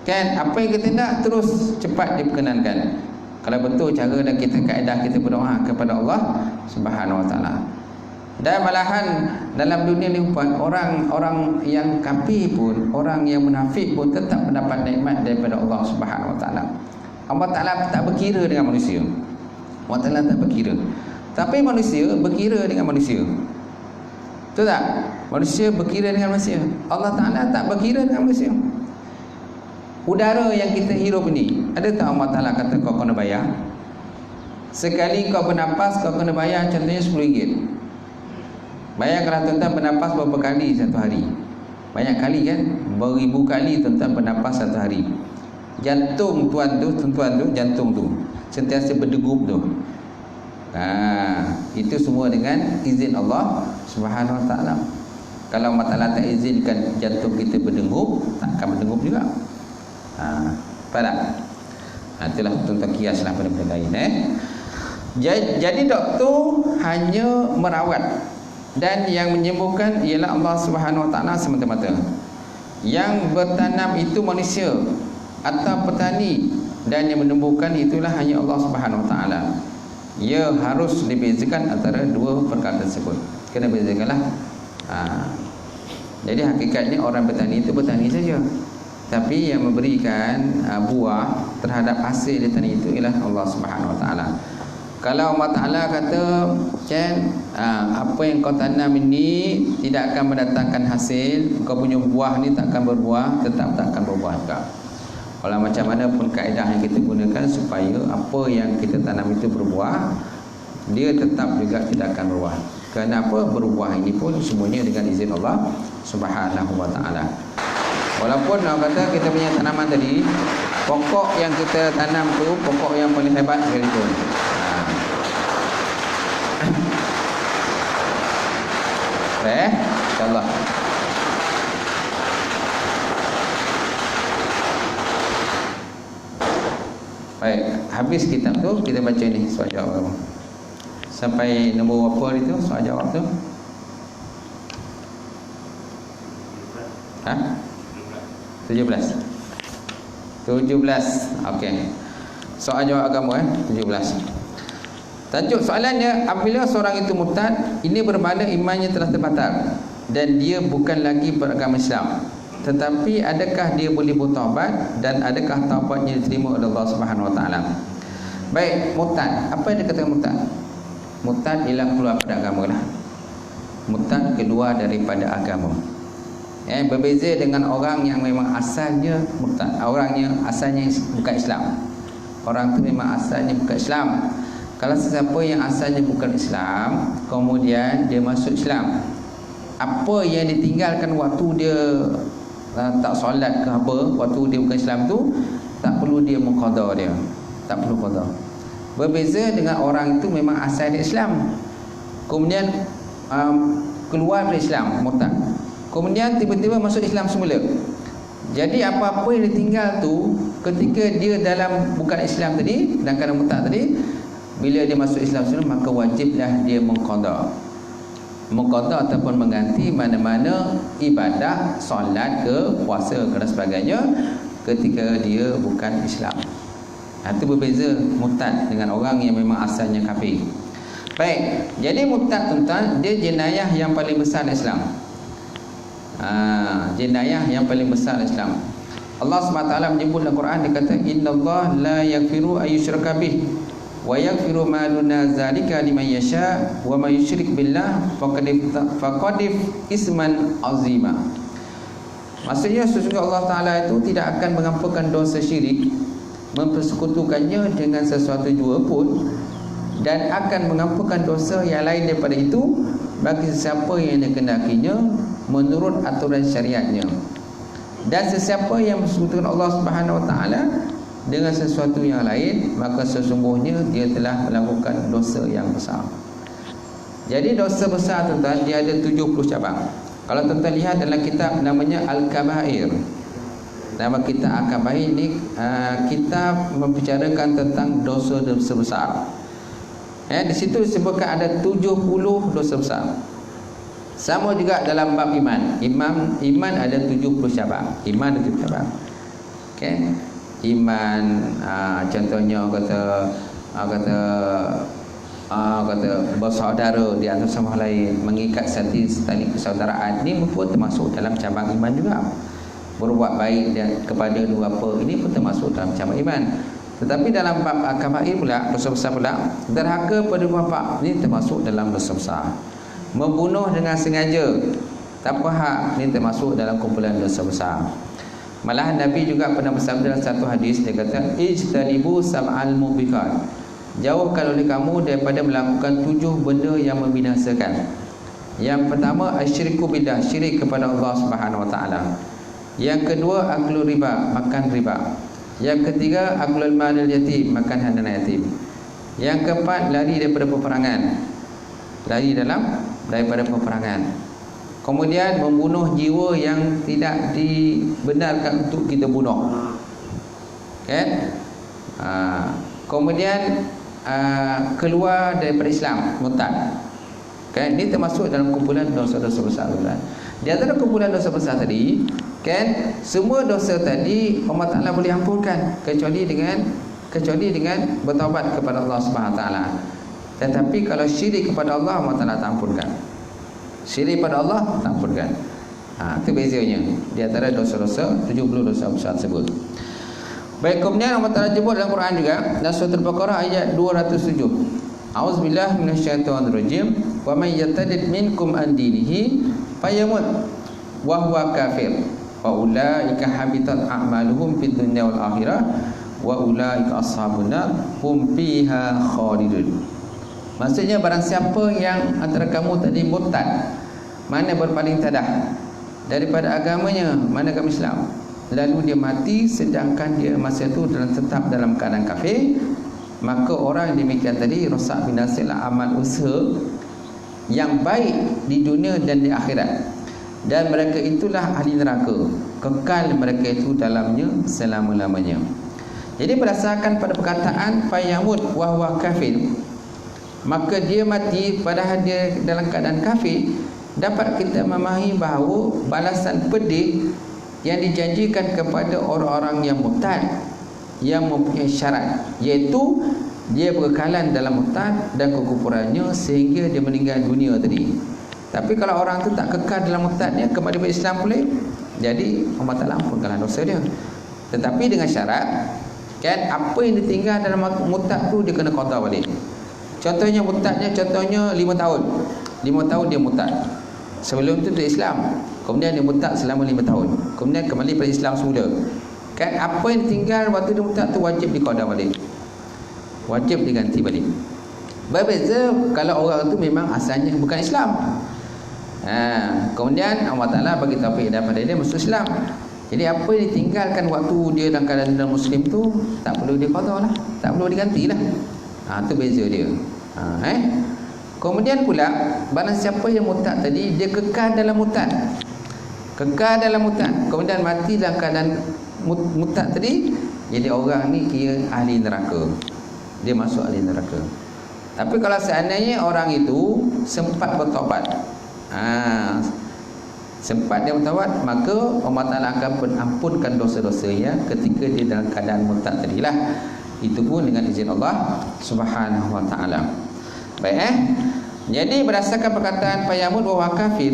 kan? Apa yang kita nak terus cepat diperkenankan. Kalau betul cara dan kita kaedah kita berdoa kepada Allah Subhanahu Wa Taala. Dan malahan dalam dunia ni orang yang kafir pun, orang yang munafik pun tetap mendapat nikmat daripada Allah Subhanahu Wa Taala. Allah Taala tak berkira dengan manusia. Allah Taala tak berkira. Tapi manusia berkira dengan manusia. Betul tak? Manusia berkira dengan manusia. Allah Taala tak berkira dengan manusia. Udara yang kita hirup ni, ada tak Allah Taala kata kau kena bayar? Sekali kau bernafas kau kena bayar, contohnya RM10. Bayangkanlah tuan-tuan bernafas berapa kali satu hari. Banyak kali, kan? Beribu kali tuan-tuan bernafas satu hari. Jantung tuan tu jantung tu sentiasa berdegup tu. Itu semua dengan izin Allah Subhanahu Wa Taala. Kalau Allah Taala tak izinkan jantung kita berdegup, tak akan berdegup juga. Faham tak? Itulah tuan-tuan kiaslah benda-benda lain. Jadi doktor hanya merawat, dan yang menyembuhkan ialah Allah Subhanahu Wa Taala semata-mata. Yang bertanam itu manusia atau petani, dan yang menumbuhkan itulah hanya Allah Subhanahu Wa Taala. Ia harus dibezakan antara dua perkara tersebut. Kena bezakanlah. Jadi hakikatnya orang bertani itu bertani saja, tapi yang memberikan buah terhadap hasil di tanah itu ialah Allah Subhanahu Wa Taala. Kalau Allah Ta'ala kata, kan, apa yang kau tanam ini tidak akan mendatangkan hasil, kau punya buah ni tak akan berbuah, tetap tak akan berbuah juga. Kalau macam mana pun kaedah yang kita gunakan supaya apa yang kita tanam itu berbuah, dia tetap juga tidak akan berbuah. Kenapa? Berbuah ini pun semuanya dengan izin Allah Subhanahu Wa Ta'ala. Walaupun orang kata kita punya tanaman tadi Pokok yang kita tanam tu pokok yang paling hebat sekalipun. InsyaAllah. Baik, habis kitab tu kita baca ni soal jawab kamu. Sampai nombor berapa itu soal jawab tu? Ha? 17. Okey. Soal jawab agama 17. Tajuk soalannya, apabila seorang itu murtad, ini bermakna imannya telah terbatal dan dia bukan lagi beragama Islam. Tetapi adakah dia boleh bertaubat dan adakah taubatnya diterima oleh Allah Subhanahu Wa Taala? Baik, murtad. Apa yang dikatakan murtad? Murtad ialah keluar daripada agama lah. Murtad keluar daripada agama. Berbeza dengan orang yang memang asalnya murtad. Orangnya asalnya bukan Islam. Orang tu memang asalnya bukan Islam. Kalau sesiapa yang asalnya bukan Islam, kemudian dia masuk Islam, apa yang ditinggalkan waktu dia tak solat ke apa, waktu dia bukan Islam tu, tak perlu dia mengqada dia. Tak perlu qada. Berbeza dengan orang itu memang asal dia Islam, kemudian keluar dari Islam, murtad, kemudian tiba-tiba masuk Islam semula. Jadi apa-apa yang ditinggal tu ketika dia dalam bukan Islam tadi dan kerana murtad tadi, bila dia masuk Islam semula, maka wajiblah dia mengqada ataupun mengganti mana-mana ibadah, solat ke puasa ke dan sebagainya ketika dia bukan Islam. Itu berbeza murtad dengan orang yang memang asalnya kafir. Baik, jadi murtad tuan-tuan, dia jenayah yang paling besar Islam. Jenayah yang paling besar Islam. Allah SWT menyebut dalam Quran, dia kata innallaha la yaghfiru ayyushraka bih wa yaghfiru ma duna zalika liman yasha wa may yusyrik billah faqad isman azima. Maksudnya sesungguhnya Allah Taala itu tidak akan mengampunkan dosa syirik, mempersekutukannya dengan sesuatu jua pun, dan akan mengampunkan dosa yang lain daripada itu bagi sesiapa yang dikehendakinya menurut aturan syariatnya. Dan sesiapa yang bersekutukan Allah Subhanahu Wa Taala dengan sesuatu yang lain, maka sesungguhnya dia telah melakukan dosa yang besar. Jadi dosa besar tuan-tuan, dia ada 70 cabang. Kalau tuan-tuan lihat dalam kitab namanya Al-Kabair, nama kitab Al-Kabair ini, kita membicarakan tentang dosa-dosa besar. Di situ disebutkan ada 70 dosa besar. Sama juga dalam bab iman. Iman ada 70 cabang. Iman ada 70 cabang. Okey. Iman, contohnya kata bersaudara di antara sama lain, mengikat tali persaudaraan, ini pun termasuk dalam cabang iman juga. Berbuat baik kepada dua apa, ini pun termasuk dalam cabang iman. Tetapi dalam bab kabair pula, dosa besar pula, derhaka pada bapa, ini termasuk dalam dosa besar. Membunuh dengan sengaja tanpa hak, ini termasuk dalam kumpulan dosa besar. Malahan Nabi juga pernah bersabda dalam satu hadis, dia kata ijtanibu sab'al mubiqat, jauhkan oleh kamu daripada melakukan 7 benda yang membinasakan. Yang pertama, asyiriku billah, syirik kepada Allah Subhanahu Wa Taala. Yang kedua, aklu riba, makan riba. Yang ketiga, aklul malil yatim, makan harta yatim. Yang keempat, lari daripada peperangan, daripada peperangan. Kemudian membunuh jiwa yang tidak dibenarkan untuk kita bunuh. Kan? Kemudian keluar daripada Islam, murtad. Kan? Ini termasuk dalam kumpulan dosa-dosa besar. Di antara kumpulan dosa besar tadi, kan, semua dosa tadi Allah Taala boleh ampunkan kecuali dengan bertaubat kepada Allah Subhanahu Taala. Tetapi kalau syirik kepada Allah, Allah Taala tak ampunkan. Syirik pada Allah tak ampunkan. Itu bezanya di antara dosa-dosa 70 dosa besar tersebut. Baik, kemudian Allah Taala sebut dalam Quran juga dalam surah Al-Baqarah ayat 207. A'udzubillahi minasyaitonirrajim. Wa may yartadid minkum an dinihi fayamut wa huwa kafir wa ulaika habitat a'maluhum fid dunya wal akhirah wa ulaika ashabun nar hum fiha khalidun. Maksudnya barang siapa yang antara kamu tadi murtad, mana berpaling tadah daripada agamanya, mana agama Islam, lalu dia mati sedangkan dia masa itu tetap dalam keadaan kafir, maka orang yang demikian tadi rosak binasilah amal usaha yang baik di dunia dan di akhirat, dan mereka itulah ahli neraka, kekal mereka itu dalamnya selama-lamanya. Jadi berdasarkan pada perkataan fayamut wa huwa kafir, maka dia mati padahal dia dalam keadaan kafir, dapat kita memahami bahawa balasan pedih yang dijanjikan kepada orang-orang yang murtad yang mempunyai syarat, iaitu dia berkekalan dalam murtad dan kekufurannya sehingga dia meninggal dunia tadi. Tapi kalau orang tu tak kekal dalam murtadnya, kembali ke Islam boleh, jadi Allah Ta'ala ampunkanlah dosa dia. Tetapi dengan syarat, kan, apa yang ditinggal dalam murtad tu dia kena qada balik. Contohnya murtadnya, contohnya 5 tahun 5 tahun dia murtad, sebelum itu dia Islam, kemudian dia murtad selama 5 tahun, kemudian kembali pada Islam semula, kan, apa yang tinggal waktu dia murtad tu wajib diqada balik, wajib diganti balik. Berbeza kalau orang tu memang asalnya bukan Islam. Kemudian Allah Ta'ala bagi taufik daripada dia masuk Islam, jadi apa yang ditinggalkan waktu dia dalam keadaan Muslim tu tak perlu diqada lah, tak perlu digantilah. Tu beza dia. Kemudian pula barang siapa yang murtad tadi, dia kekal dalam murtad, kemudian mati dalam keadaan murtad tadi, jadi orang ni kira ahli neraka, dia masuk ahli neraka. Tapi kalau seandainya orang itu sempat bertaubat, sempat dia bertaubat, maka Allah Ta'ala akan ampunkan dosa-dosanya ketika dia dalam keadaan murtad tadilah. Itu pun dengan izin Allah Subhanahu wa Ta'ala. Baik, jadi berdasarkan perkataan fayamut wa huwa kafir,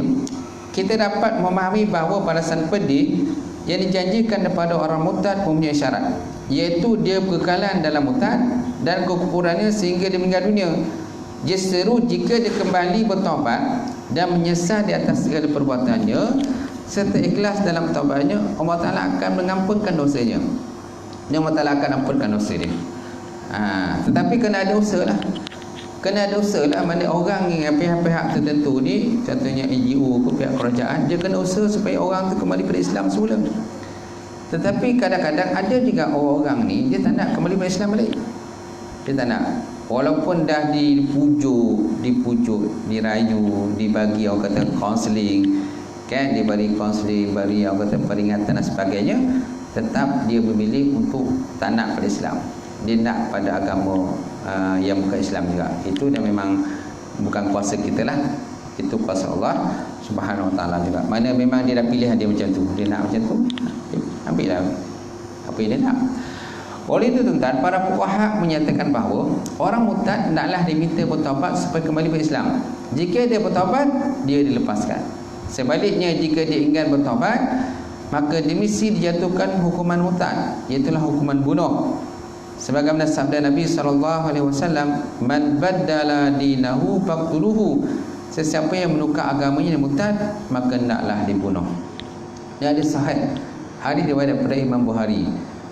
kita dapat memahami bahawa balasan pedih yang dijanjikan kepada orang murtad mempunyai syarat, iaitu dia berkekalan dalam murtad dan kekufurannya sehingga dia meninggal dunia. Justru jika dia kembali bertaubat dan menyesal di atas segala perbuatannya serta ikhlas dalam taubatnya, Allah Ta'ala akan mengampunkan dosanya, dan Allah Ta'ala akan ampunkan dosa dia. Tetapi kena ada usaha lah, mana orang yang pihak-pihak tertentu ni, contohnya NGO ke pihak kerajaan, dia kena usaha supaya orang tu kembali pada Islam semula. Tetapi kadang-kadang ada juga orang ni dia tak nak kembali pada Islam balik, dia tak nak, walaupun dah dipujuk, dirayu, dibagi orang kata counselling, kan, diberi counselling, beri orang kata peringatan dan sebagainya, tetap dia memilih untuk tak nak pada Islam, dia nak pada agama yang bukan Islam juga. Itu dah memang bukan kuasa kita lah, itu kuasa Allah Subhanahu wa Ta'ala juga. Mana memang dia dah pilih dia macam tu, dia nak macam tu, ambil lah apa yang dia nak. Oleh itu tuan-tuan, para fuqaha menyatakan bahawa orang murtad naklah diminta bertaubat supaya kembali ke Islam. Jika dia bertaubat, dia dilepaskan. Sebaliknya jika dia ingin bertaubat, maka dia mesti dijatuhkan hukuman murtad, iaitulah hukuman bunuh. Sebagaimana sabda Nabi SAW, man baddala dinahu faqtuluhu, sesiapa yang menukar agamanya dan murtad, maka hendaklah dibunuh. Ini hadis sahih, hadis riwayat daripada Imam Bukhari.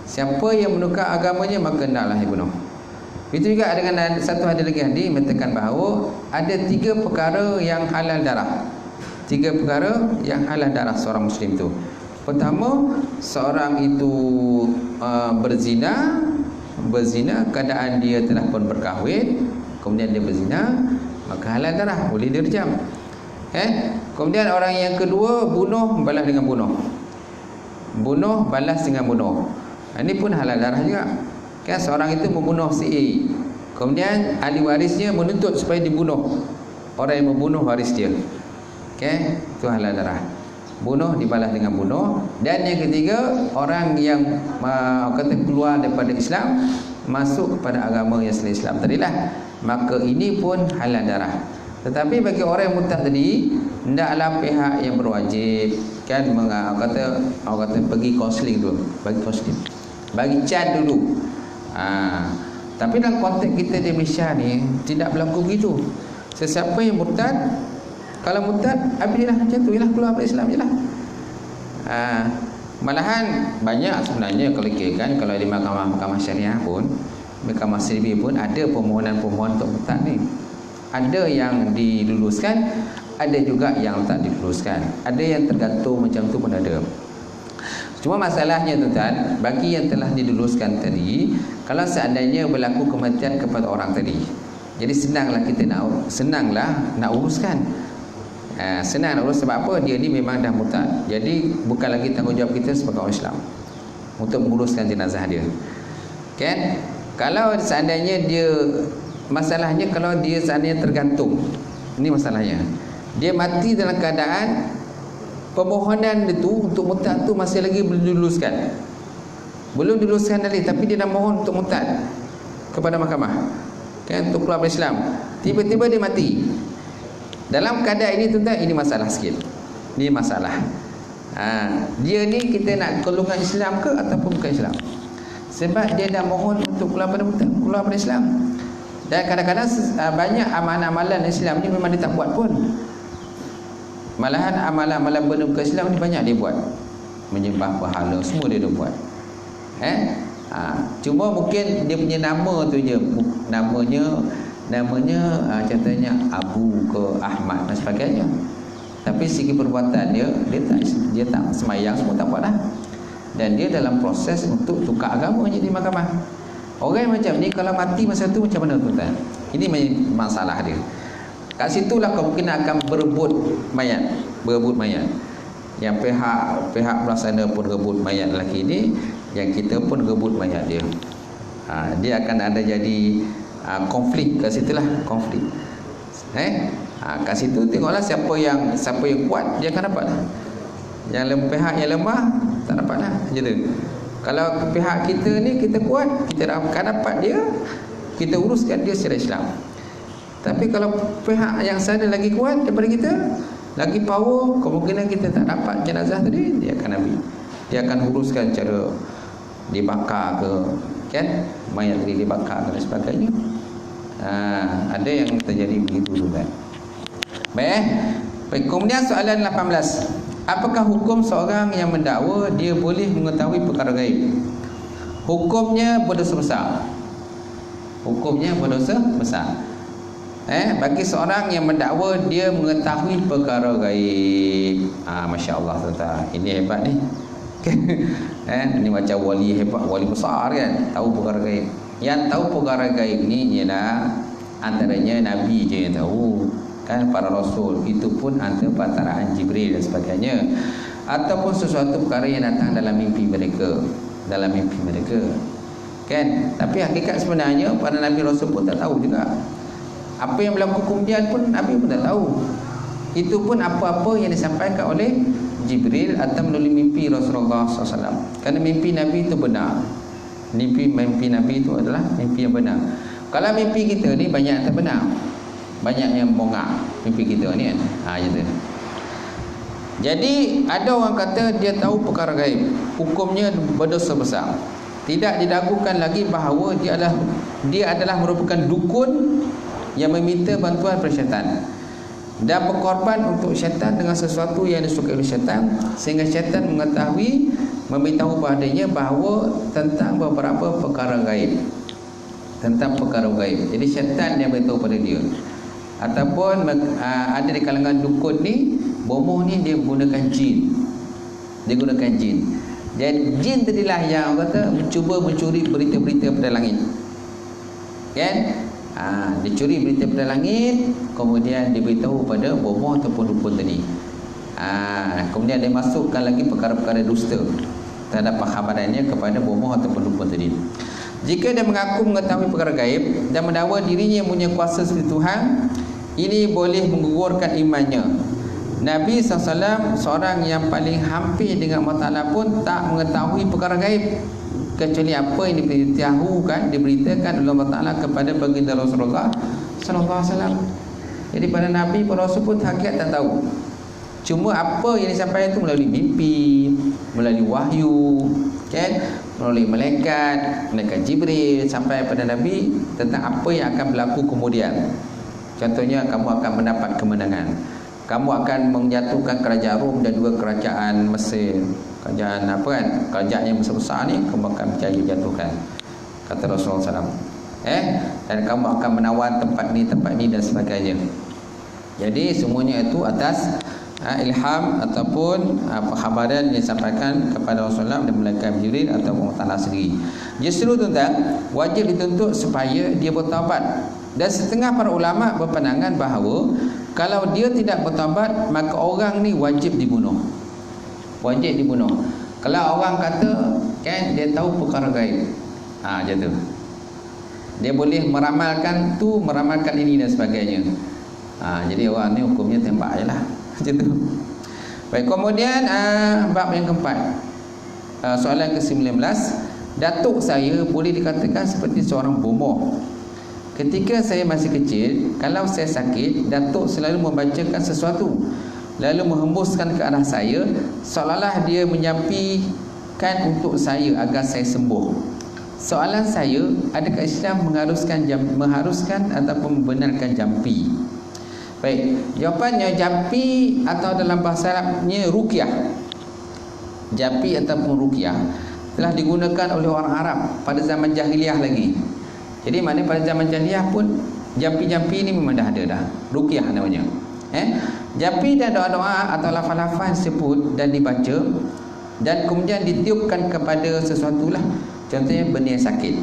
Siapa yang menukar agamanya maka hendaklah dibunuh. Itu juga dengan satu hadis lagi hadis mengatakan bahawa ada 3 perkara yang halal darah. 3 perkara yang halal darah seorang Muslim itu. Pertama, seorang itu berzina, keadaan dia telah pun berkahwin, kemudian dia berzina, maka halal darah, boleh dirjam. Kemudian orang yang kedua, bunuh balas dengan bunuh, balas dengan bunuh. Ini pun halal darah juga, kan. Seorang itu membunuh si A, kemudian ahli warisnya menuntut supaya dibunuh orang yang membunuh waris dia, itu halal darah, bunuh dibalas dengan bunuh. Dan yang ketiga, orang yang kata keluar daripada Islam masuk kepada agama yang selain Islam tadilah, maka ini pun halal darah. Tetapi bagi orang yang murtad tadi, hendaklah pihak yang berwajib, kan, kata pergi kaunseling dulu, bagi chat dulu. Tapi dalam konteks kita di Malaysia ni tidak berlaku begitu. Sesiapa yang murtad, kalau murtad, habislah macam tu, ialah keluar dari Islam je lah. Malahan banyak sebenarnya kalau kirakan, kalau di mahkamah syariah pun, mahkamah sivil pun ada permohonan-permohonan untuk murtad ni. Ada yang diluluskan, ada juga yang tak diluluskan, ada yang tergantung macam tu pun ada. Cuma masalahnya tuan, bagi yang telah diluluskan tadi, kalau seandainya berlaku kematian kepada orang tadi, jadi senanglah nak uruskan. Senang nak urus sebab apa? Dia ni memang dah murtad. Jadi bukan lagi tanggungjawab kita sebagai orang Islam untuk menguruskan jenazah dia. Kan? Kalau seandainya dia, masalahnya kalau dia seandainya tergantung. Ini masalahnya. Dia mati dalam keadaan permohonan itu untuk murtad tu masih lagi belum diluluskan. Belum diluluskan lagi, tapi dia dah mohon untuk murtad kepada mahkamah. Kan, untuk keluar dari Islam. Tiba-tiba dia mati. Dalam keadaan ini tuan, ini masalah sikit. Ini masalah. Dia ni kita nak golongan Islam ke ataupun bukan Islam? Sebab dia dah mohon untuk keluar pada Islam. Dan kadang-kadang banyak amalan-amalan Islam ni memang dia tak buat pun. Malahan amalan-amalan benda bukan Islam ni banyak dia buat. Menyembah berhala, semua dia dah buat. Cuma mungkin dia punya nama tu je, namanya contohnya Abu ke Ahmad dan sebagainya. Tapi segi perbuatan dia tak semayang, semua tak buat dah. Dan dia dalam proses untuk tukar agama jadi mahkamah. Orang macam ni kalau mati masa tu macam mana tuan-tuan? Ini masalah dia. Kat situlah kemungkinan akan berebut mayat. Yang pihak pelaksana pun rebut mayat lelaki ni, yang kita pun rebut mayat dia. Dia akan ada jadi konflik kat situlah, konflik. Kat situ tengoklah siapa yang kuat dia akan dapat. Yang pihak yang lemah tak dapat lah. Gitu. Kalau pihak kita ni kita kuat, kita akan dapat dia, kita uruskan dia secara Islam. Tapi kalau pihak yang sana lagi kuat daripada kita, lagi power, kemungkinan kita tak dapat jenazah tadi, dia akan ambil. Dia akan uruskan cara dibakar ke, kan? Mayat tadi dibakar dan sebagainya. Ada yang terjadi begitu juga. Baik. Kemudian soalan 18. Apakah hukum seorang yang mendakwa dia boleh mengetahui perkara gaib? Hukumnya berdosa besar. Hukumnya berdosa besar. Bagi seorang yang mendakwa dia mengetahui perkara gaib. Masya Allah tuan-tuan. Ini hebat ni. Ini macam wali hebat, wali besar kan, tahu perkara gaib. Yang tahu perkara gaib ni ialah antaranya Nabi je yang tahu. Kan, para rasul itu pun antara pantaraan Jibril dan sebagainya, ataupun sesuatu perkara yang datang dalam mimpi mereka, kan. Tapi hakikat sebenarnya para nabi rasul pun tak tahu juga. Apa yang berlaku kemudian pun Nabi pun tak tahu. Itu pun apa-apa yang disampaikan oleh Jibril atau melalui mimpi Rasulullah SAW. Kerana mimpi Nabi itu benar. Mimpi Nabi itu adalah mimpi yang benar. Kalau mimpi kita ni banyak yang tak benar, banyak yang bongak mimpi kita ni kan. Gitu. Jadi ada orang kata dia tahu perkara gaib, hukumnya berdosa besar. Tidak diragukan lagi bahawa dia adalah merupakan dukun yang meminta bantuan pada syaitan dan berkorban untuk syaitan dengan sesuatu yang disukai oleh syaitan, sehingga syaitan memberitahu padanya bahawa tentang beberapa perkara gaib, Jadi syaitan yang beritahu pada dia. Ataupun ada di kalangan dukun ni, bomoh ni dia gunakan jin. Dan jin tadilah yang kata mencuba mencuri berita-berita pada langit. Kan? Dia curi berita pada langit, kemudian dia beritahu pada bomoh ataupun dukun tadi. Kemudian dia masukkan lagi perkara-perkara dusta terhadap pengkhabarannya kepada bomoh ataupun dukun tadi. Jika dia mengaku mengetahui perkara gaib dan mendakwa dirinya punya kuasa seperti Tuhan, ini boleh menggugurkan imannya. Nabi SAW, seorang yang paling hampir dengan Allah Ta'ala pun tak mengetahui perkara gaib, kecuali apa yang diberitakan oleh Allah Ta'ala kepada baginda Rasulullah SAW. Jadi pada Nabi, para Rasul pun hakikat tak tahu. Cuma apa yang disampaikan itu melalui mimpi, melalui wahyu, kan? Melalui malaikat Jibril sampai pada Nabi tentang apa yang akan berlaku kemudian. Contohnya, kamu akan mendapat kemenangan, kamu akan menjatuhkan kerajaan Rom dan juga kerajaan Mesir. Kerajaan yang besar-besar ni kamu akan berjaya jatuhkan, kata Rasulullah SAW. Dan kamu akan menawan tempat ni dan sebagainya. Jadi semuanya itu atas ilham ataupun khabaran yang disampaikan kepada Rasulullah dan malaikat Jibril ataupun Allah Taala sendiri. Justru tuan-tuan, wajib dituntut supaya dia bertaubat. Dan setengah para ulama berpandangan bahawa kalau dia tidak bertaubat, maka orang ni wajib dibunuh. Wajib dibunuh. Kalau orang kata kan dia tahu perkara gaib, macam tu, dia boleh meramalkan tu, meramalkan ini dan sebagainya. Jadi orang ni hukumnya tembak je lah. Macam tu. Baik, kemudian bab yang keempat, soalan ke-19. Datuk saya boleh dikatakan seperti seorang bomoh. Ketika saya masih kecil, kalau saya sakit, datuk selalu membacakan sesuatu, lalu menghembuskan ke arah saya, seolah-olah dia menyampikan untuk saya agar saya sembuh. Soalan saya, adakah Islam mengharuskan ataupun membenarkan jampi? Baik, jawapannya jampi atau dalam bahasa Arabnya ruqyah. Jampi ataupun ruqyah telah digunakan oleh orang Arab pada zaman jahiliah lagi. Jadi mana pada zaman jahiliah pun jampi-jampi ni memang dah ada dah. Ruqyah namanya. Jampi dan doa-doa atau lafaz-lafaz disebut dan dibaca dan kemudian ditiupkan kepada sesuatu lah. Contohnya benda yang sakit,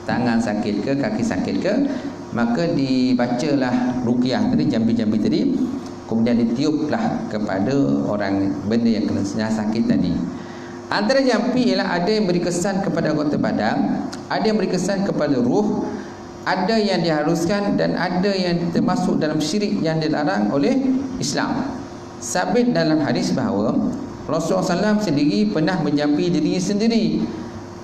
tangan sakit ke, kaki sakit ke, maka dibacalah ruqyah tadi, jampi-jampi tadi, kemudian ditiuplah kepada orang benda yang kena sakit tadi. Antara jampi ialah ada yang beri kesan kepada anggota badan, ada yang beri kesan kepada ruh, ada yang diharuskan dan ada yang termasuk dalam syirik yang dilarang oleh Islam. Sabit dalam hadis bahawa Rasulullah SAW sendiri pernah menjampi dirinya sendiri,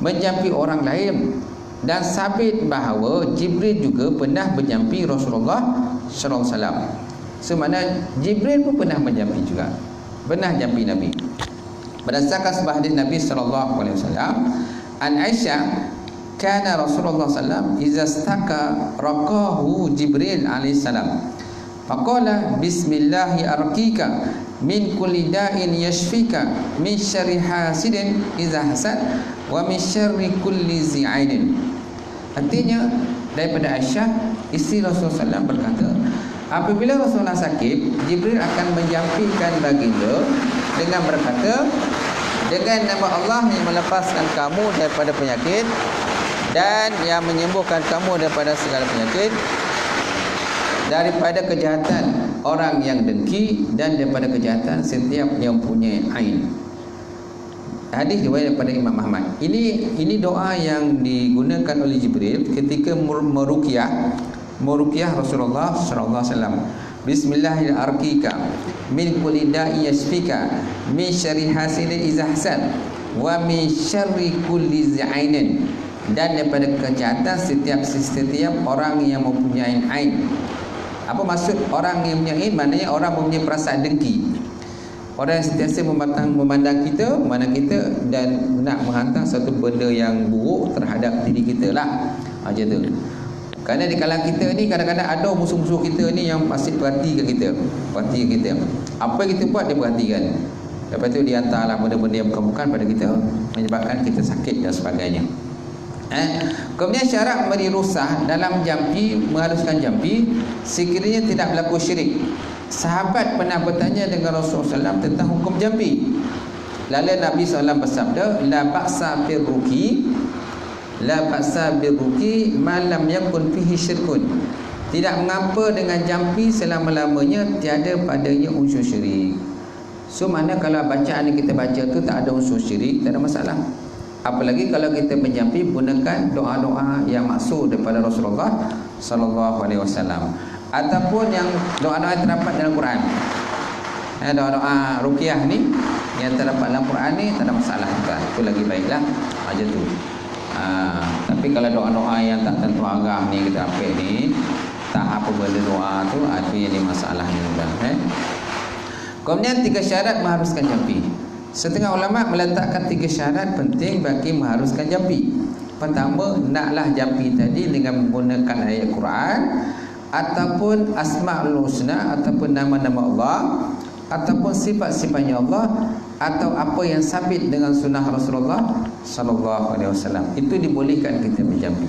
menjampi orang lain, dan sabit bahawa Jibril juga pernah menjampi Rasulullah SAW. Semana Jibril pun pernah menjampi juga, pernah jampi Nabi. Berdasarkan sebuah hadis Nabi SAW, an Aisyah, kana Rasulullah SAW iza staka raqahu Jibril alaihi salam faqala bismillahi arqika min kulli da'in yashfika min syarri hasidin iza hasad wa min syarri kulli zi'ainin. Artinya daripada Aisyah, isteri Rasulullah SAW berkata, apabila Rasulullah sakit, Jibril akan menjampikan baginda dengan berkata, dengan nama Allah yang melepaskan kamu daripada penyakit dan yang menyembuhkan kamu daripada segala penyakit, daripada kejahatan orang yang dengki dan daripada kejahatan setiap yang punya ain. Hadis riwayat daripada Imam Ahmad. Ini doa yang digunakan oleh Jibril ketika meruqyah Rasulullah sallallahu alaihi wasallam. Bismillahirrahmanirrahim. Min kulli da'i yashfika min syarri hasidin idza hasad wa min syarri kulli zi'ainin, dan daripada kejahatan setiap orang yang mempunyai ain. Apa maksud orang yang mempunyai ain? Maknanya orang mempunyai perasaan dengki. Orang yang sentiasa memandang kita, dan nak menghantar satu benda yang buruk terhadap diri kita lah. Macam tu. Kerana di kalangan kita ni kadang-kadang ada musuh-musuh kita ni yang masih perhatikan kita. Apa yang kita buat dia perhatikan. Lepas tu dia hantarlah benda-benda yang bukan-bukan pada kita, menyebabkan kita sakit dan sebagainya. Kemudian syarat memberi rukhsah dalam jampi, menghaluskan jampi, sekiranya tidak berlaku syirik. Sahabat pernah bertanya dengan Rasulullah SAW tentang hukum jampi. Lalu Nabi SAW bersabda, la ba'sa birruqi ma lam yakun fihi syirkun. Tidak mengapa dengan jampi selama-lamanya tiada padanya unsur syirik. So mana kalau bacaan yang kita baca tu tak ada unsur syirik, tak ada masalah. Apalagi kalau kita menjampi gunakan doa-doa yang maksud daripada Rasulullah sallallahu alaihi wasallam, ataupun yang doa-doa yang terdapat dalam Quran. Doa-doa ruqyah ni yang terdapat dalam Quran ni tak ada masalah juga. Itu lagi baiklah macam tu. Tapi kalau doa-doa yang tak tentu arah ni kita ambil ni, tak apa benda doa tu, itu yang masalahnya dah. Kemudian 3 syarat mengharuskan jampi. Setengah ulama meletakkan 3 syarat penting bagi mengharuskan jampi. Pertama, naklah jampi tadi dengan menggunakan ayat Quran ataupun asmaul husna, ataupun nama-nama Allah, ataupun sifat-sifatnya Allah, atau apa yang sabit dengan sunnah Rasulullah sallallahu alaihi wasallam. Itu dibolehkan kita menjampi.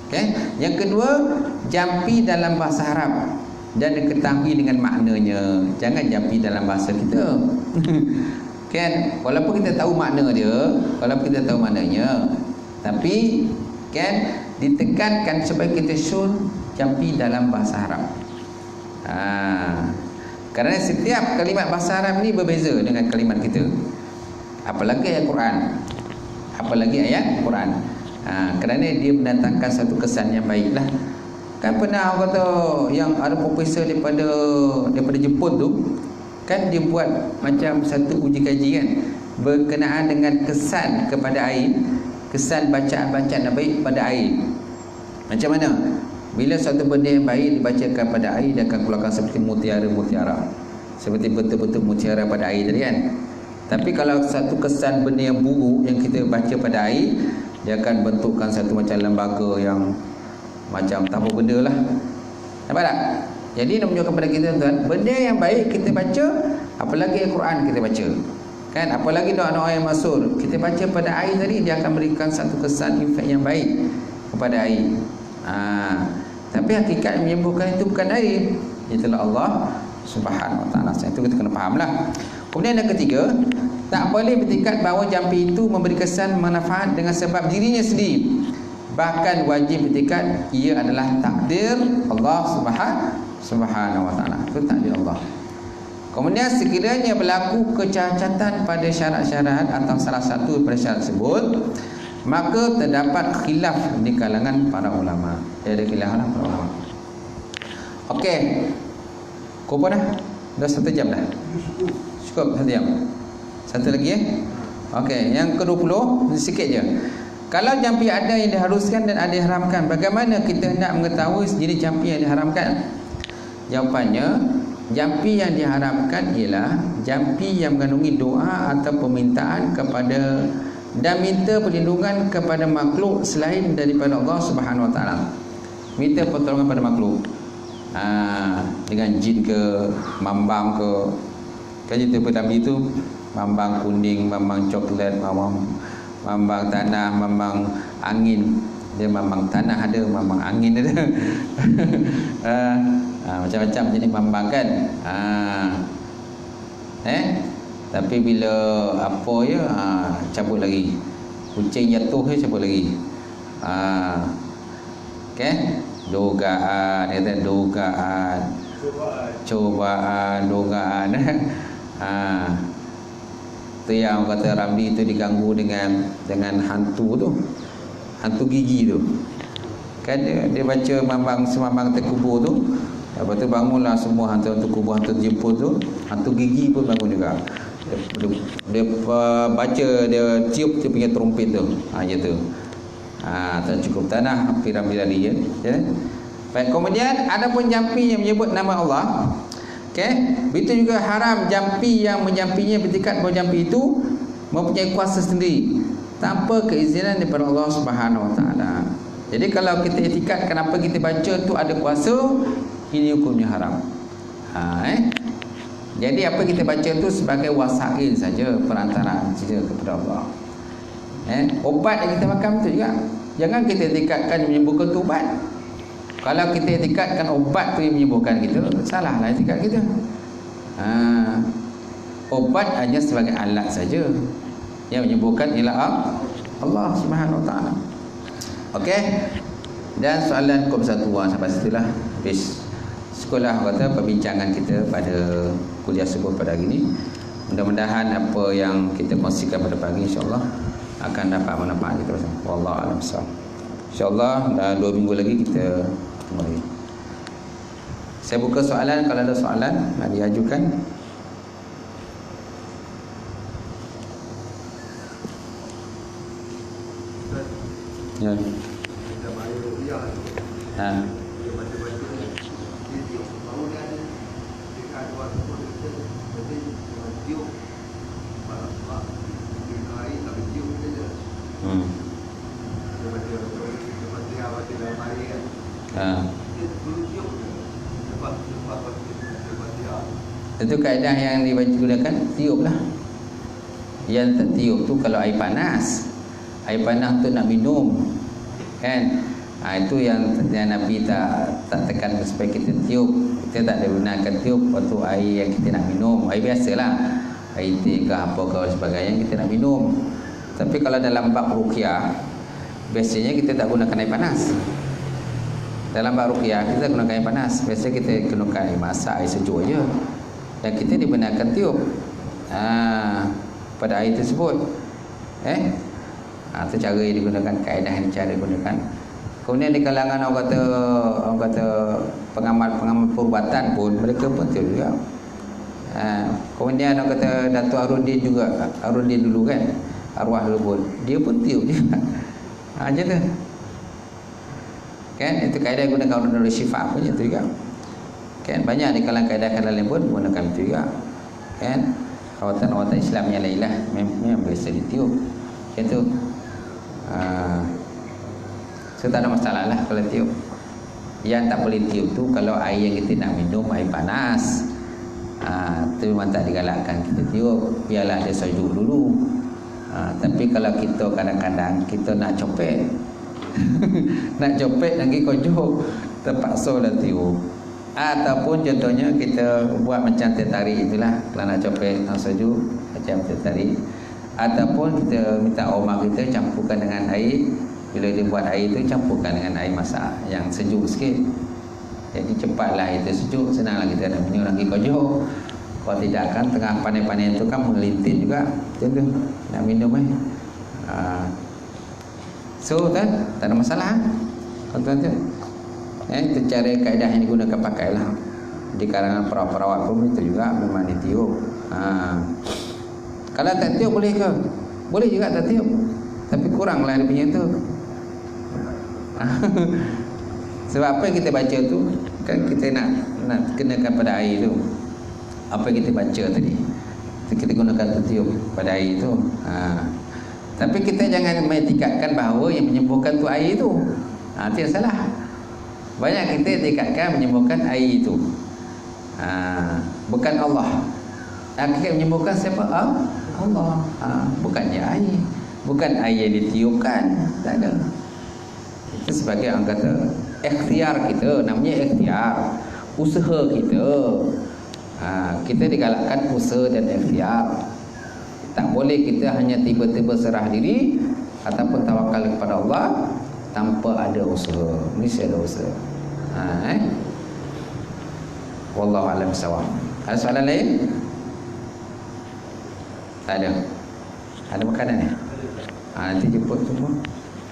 Okey. Yang kedua, jampi dalam bahasa Arab. dan diketahui dengan maknanya. Jangan jampi dalam bahasa kita. Kan, walaupun kita tahu makna dia, walaupun kita tahu maknanya, tapi kan ditekankan supaya kita jampi dalam bahasa Arab. Kerana setiap kalimat bahasa Arab ni berbeza dengan kalimat kita. Apalagi ayat Quran. Apalagi ayat Quran. Kerana dia mendatangkan satu kesan yang baiklah. Kan pernah orang kata yang ada profesor daripada Jepun tu, kan dia buat macam satu uji kaji kan, berkenaan dengan kesan kepada air, kesan bacaan-bacaan yang baik pada air. Macam mana? Bila satu benda yang baik dibacakan pada air, dia akan keluarkan seperti mutiara-mutiara, seperti betul-betul mutiara pada air tadi kan. Tapi kalau satu kesan benda yang buruk yang kita baca pada air, dia akan bentukkan satu macam lembaga yang macam tak apa benda lah. Nampak tak? Jadi nak menunjukkan kepada kita tuan, benda yang baik kita baca, apalagi Al-Quran kita baca. Kan, apalagi doa-doa yang masyhur kita baca pada air tadi, dia akan berikan satu kesan efek yang baik kepada air. Tapi hakikat yang menyembuhkan itu bukan air, itulah Allah Subhanahu Wa Taala. Itu kita kena fahamlah. Kemudian yang ketiga, tak boleh bertekad bahawa jampi itu memberi kesan manfaat dengan sebab dirinya sendiri. Bahkan wajib bertekad ia adalah takdir Allah Subhanahu Wa Taala. Itu takdir Allah. Kemudian sekiranya berlaku kecacatan pada syarat-syarat atau salah satu daripada syarat tersebut, maka terdapat khilaf di kalangan para ulama. Ada khilaf lah para ulama. Okey. Kau dah 1 jam dah. Cukup 1 jam. Satu lagi Okey, yang ke-20 sikit je. Kalau jampi ada yang diharuskan dan ada yang diharamkan, bagaimana kita nak mengetahui jenis jampi yang diharamkan? Jawapannya, jampi yang diharamkan ialah jampi yang mengandungi doa atau permintaan kepada dan minta perlindungan kepada makhluk selain daripada Allah Subhanahu Wa Taala. Minta pertolongan pada makhluk. Dengan jin ke, mambang ke. Kan kita jampi itu mambang kuning, mambang coklat, mambang tanah, mambang angin. Dia mambang tanah ada, mambang angin ada. Macam-macam jenis mambang kan. Tapi bila apa ya, cabut lagi. Kucing jatuh je cabut lagi. Okay? Dugaan, kata dugaan. Cobaan, dugaan. Tu yang kata Ramli tu diganggu dengan hantu tu, hantu gigi tu. Kan dia baca semambang terkubur tu. Lepas tu bangunlah semua hantu-hantu kubur, hantu jemput tu. Hantu gigi pun bangun juga. Dia baca, dia tiup dia punya trompet tu. Macam tu. Tak cukup tanah, hampir Ramli lari ya. Baik, kemudian ada pun jampi yang menyebut nama Allah. Okay. Begitu juga haram jampi yang menjampinya bertekad bahawa jampi itu mempunyai kuasa sendiri tanpa keizinan daripada Allah Subhanahu Wa Taala. Jadi kalau kita itikad kenapa kita baca tu ada kuasa, ini hukumnya haram. Jadi apa kita baca tu sebagai wasail saja, perantaraan saja kepada Allah. Obat yang kita makan tu juga, jangan kita itikadkan menyembuhkan tu ubat. Kalau kita itikadkan obat tu yang menyembuhkan kita, salahlah itikad kita. Obat hanya sebagai alat saja. Yang menyembuhkan ialah Allah Subhanahu Wa Taala. Okey. Dan soalan Qom 1 sampai situlah habis. Sekolah kata perbincangan kita pada kuliah subuh pada hari ini. Mudah-mudahan apa yang kita kongsikan pada pagi insya-Allah akan dapat manfaat kita bersama. Wallahu a'lam bissawab. Insya-Allah dah 2 minggu lagi kita kembali. Saya buka soalan, kalau ada soalan nak diajukan. Ya. Itu kaedah yang digunakan, tiup lah. Yang tak tiup tu kalau air panas. Air panas tu nak minum, kan? Itu yang Nabi tak tekan supaya kita tiup. Kita tak ada gunakan tiup waktu air yang kita nak minum, air biasalah, air teh ke apa ke sebagainya yang kita nak minum. Tapi kalau dalam bab ruqyah, biasanya kita tak gunakan air panas. Dalam bab ruqyah kita gunakan air panas. Biasanya kita gunakan air masak, air sejuk aja. Dan kita dibenarkan tiup pada air tersebut. Itu cara yang digunakan, kaedah yang cara digunakan. Kemudian di kalangan orang kata pengamal perubatan pun mereka pun tiup juga. Kemudian orang kata Datuk Arudin juga, Arudin dulu kan, arwah dulu pun, dia pun tiup juga. Macam tu. Kan itu kaedah yang digunakan oleh Syifa pun itu juga. Kan banyak di kalangan kaedah-kaedah lain pun menggunakan itu juga. Kan rawatan-rawatan Islam yang lain lah memang biasa ditiup. Macam tu. So tak ada masalah lah kalau tiup. Yang tak boleh tiup tu kalau air yang kita nak minum air panas, tu memang tak digalakkan kita tiup. Biarlah dia sejuk dulu. Tapi kalau kita kadang-kadang kita nak copet nak copet lagi kojok, terpaksa lah tiup. Ataupun contohnya kita buat macam teh tarik itulah, kalau nak copet nak sejuk macam teh tarik. Ataupun kita minta omah kita campurkan dengan air. Bila dia buat air tu campurkan dengan air masak yang sejuk sikit. Jadi cepatlah itu sejuk, senanglah kita nak minum lagi kojok. Kalau tidak kan tengah panen-panen tu kan mengelintir juga. Macam tu nak minum So kan tak ada masalah. Tuan-tuan. Itu cara kaedah yang digunakan pakailah. Di kalangan perawat-perawat pun itu juga memang ditiup. Kalau tak tiup boleh ke? Boleh juga tak tiup. Tapi kuranglah dia punya tu. Sebab apa yang kita baca tu kan kita nak kenakan pada air tu. Apa yang kita baca tadi, kita gunakan tiup pada air tu. Tapi kita jangan mengetikatkan bahawa yang menyembuhkan tu air tu. Itu yang salah. Banyak kita etikatkan menyembuhkan air itu. Bukan Allah. Akhirnya menyembuhkan siapa? Allah. Bukannya air. Bukan air yang ditiupkan. Tak ada. Itu sebagai orang kata ikhtiar kita. Namanya ikhtiar. Usaha kita. Kita digalakkan usaha dan ikhtiar. Tak boleh kita hanya tiba-tiba serah diri ataupun tawakal kepada Allah tanpa ada usaha. Mesti ada usaha. Wallahu a'lam bissawab. Ada soalan lain? Tak ada. Ada makanan ni? Nanti jemput semua.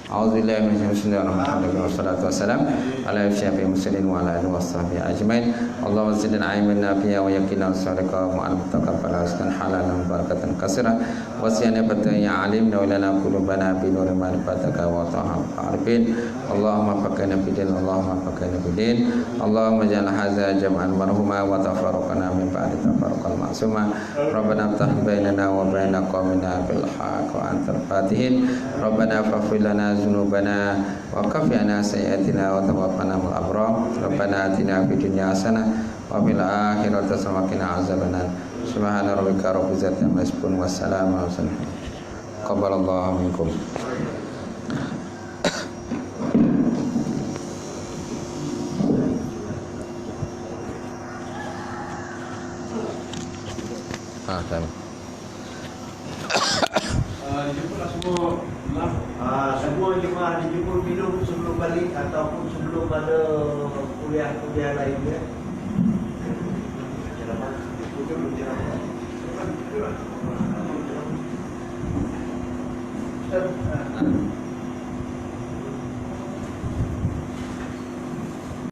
A'udzubillahi minasyaitonir rajim. Wassalatu wassalamu ala asyrafil mursalin wa ala alihi washabbihi ajmain. Allahumma zidna ilman nafi'a wa yaqina as-sadiqa wa al-mutaqabbala rizqan halalan barakatan katsira wa siyana ya alim wa lana qulubana bi nuri ma'rifataka wa ta'al arifin. Allahumma faqina bidin, Allahumma faqina bidin. Allahumma ja'al hadza jam'an marhuma wa tafarraqana min ba'di tafarruqal ma'suma. Rabbana iftah bainana wa baina qaumina bil haqq wa antal fatihin. Rabbana faghfir lana ذنوبنا وكفر عنا سيئاتنا وتوفنا مع الأبرار ربنا آتنا في الدنيا حسنة وفي الآخرة حسنة وقنا عذاب النار سبحان ربك رب العزة عما يصفون والسلام على المرسلين تقبل الله منكم. Jumpalah semua semua jemaah dijemput minum sebelum balik ataupun sebelum ada kuliah-kuliah lainnya. Jelaman.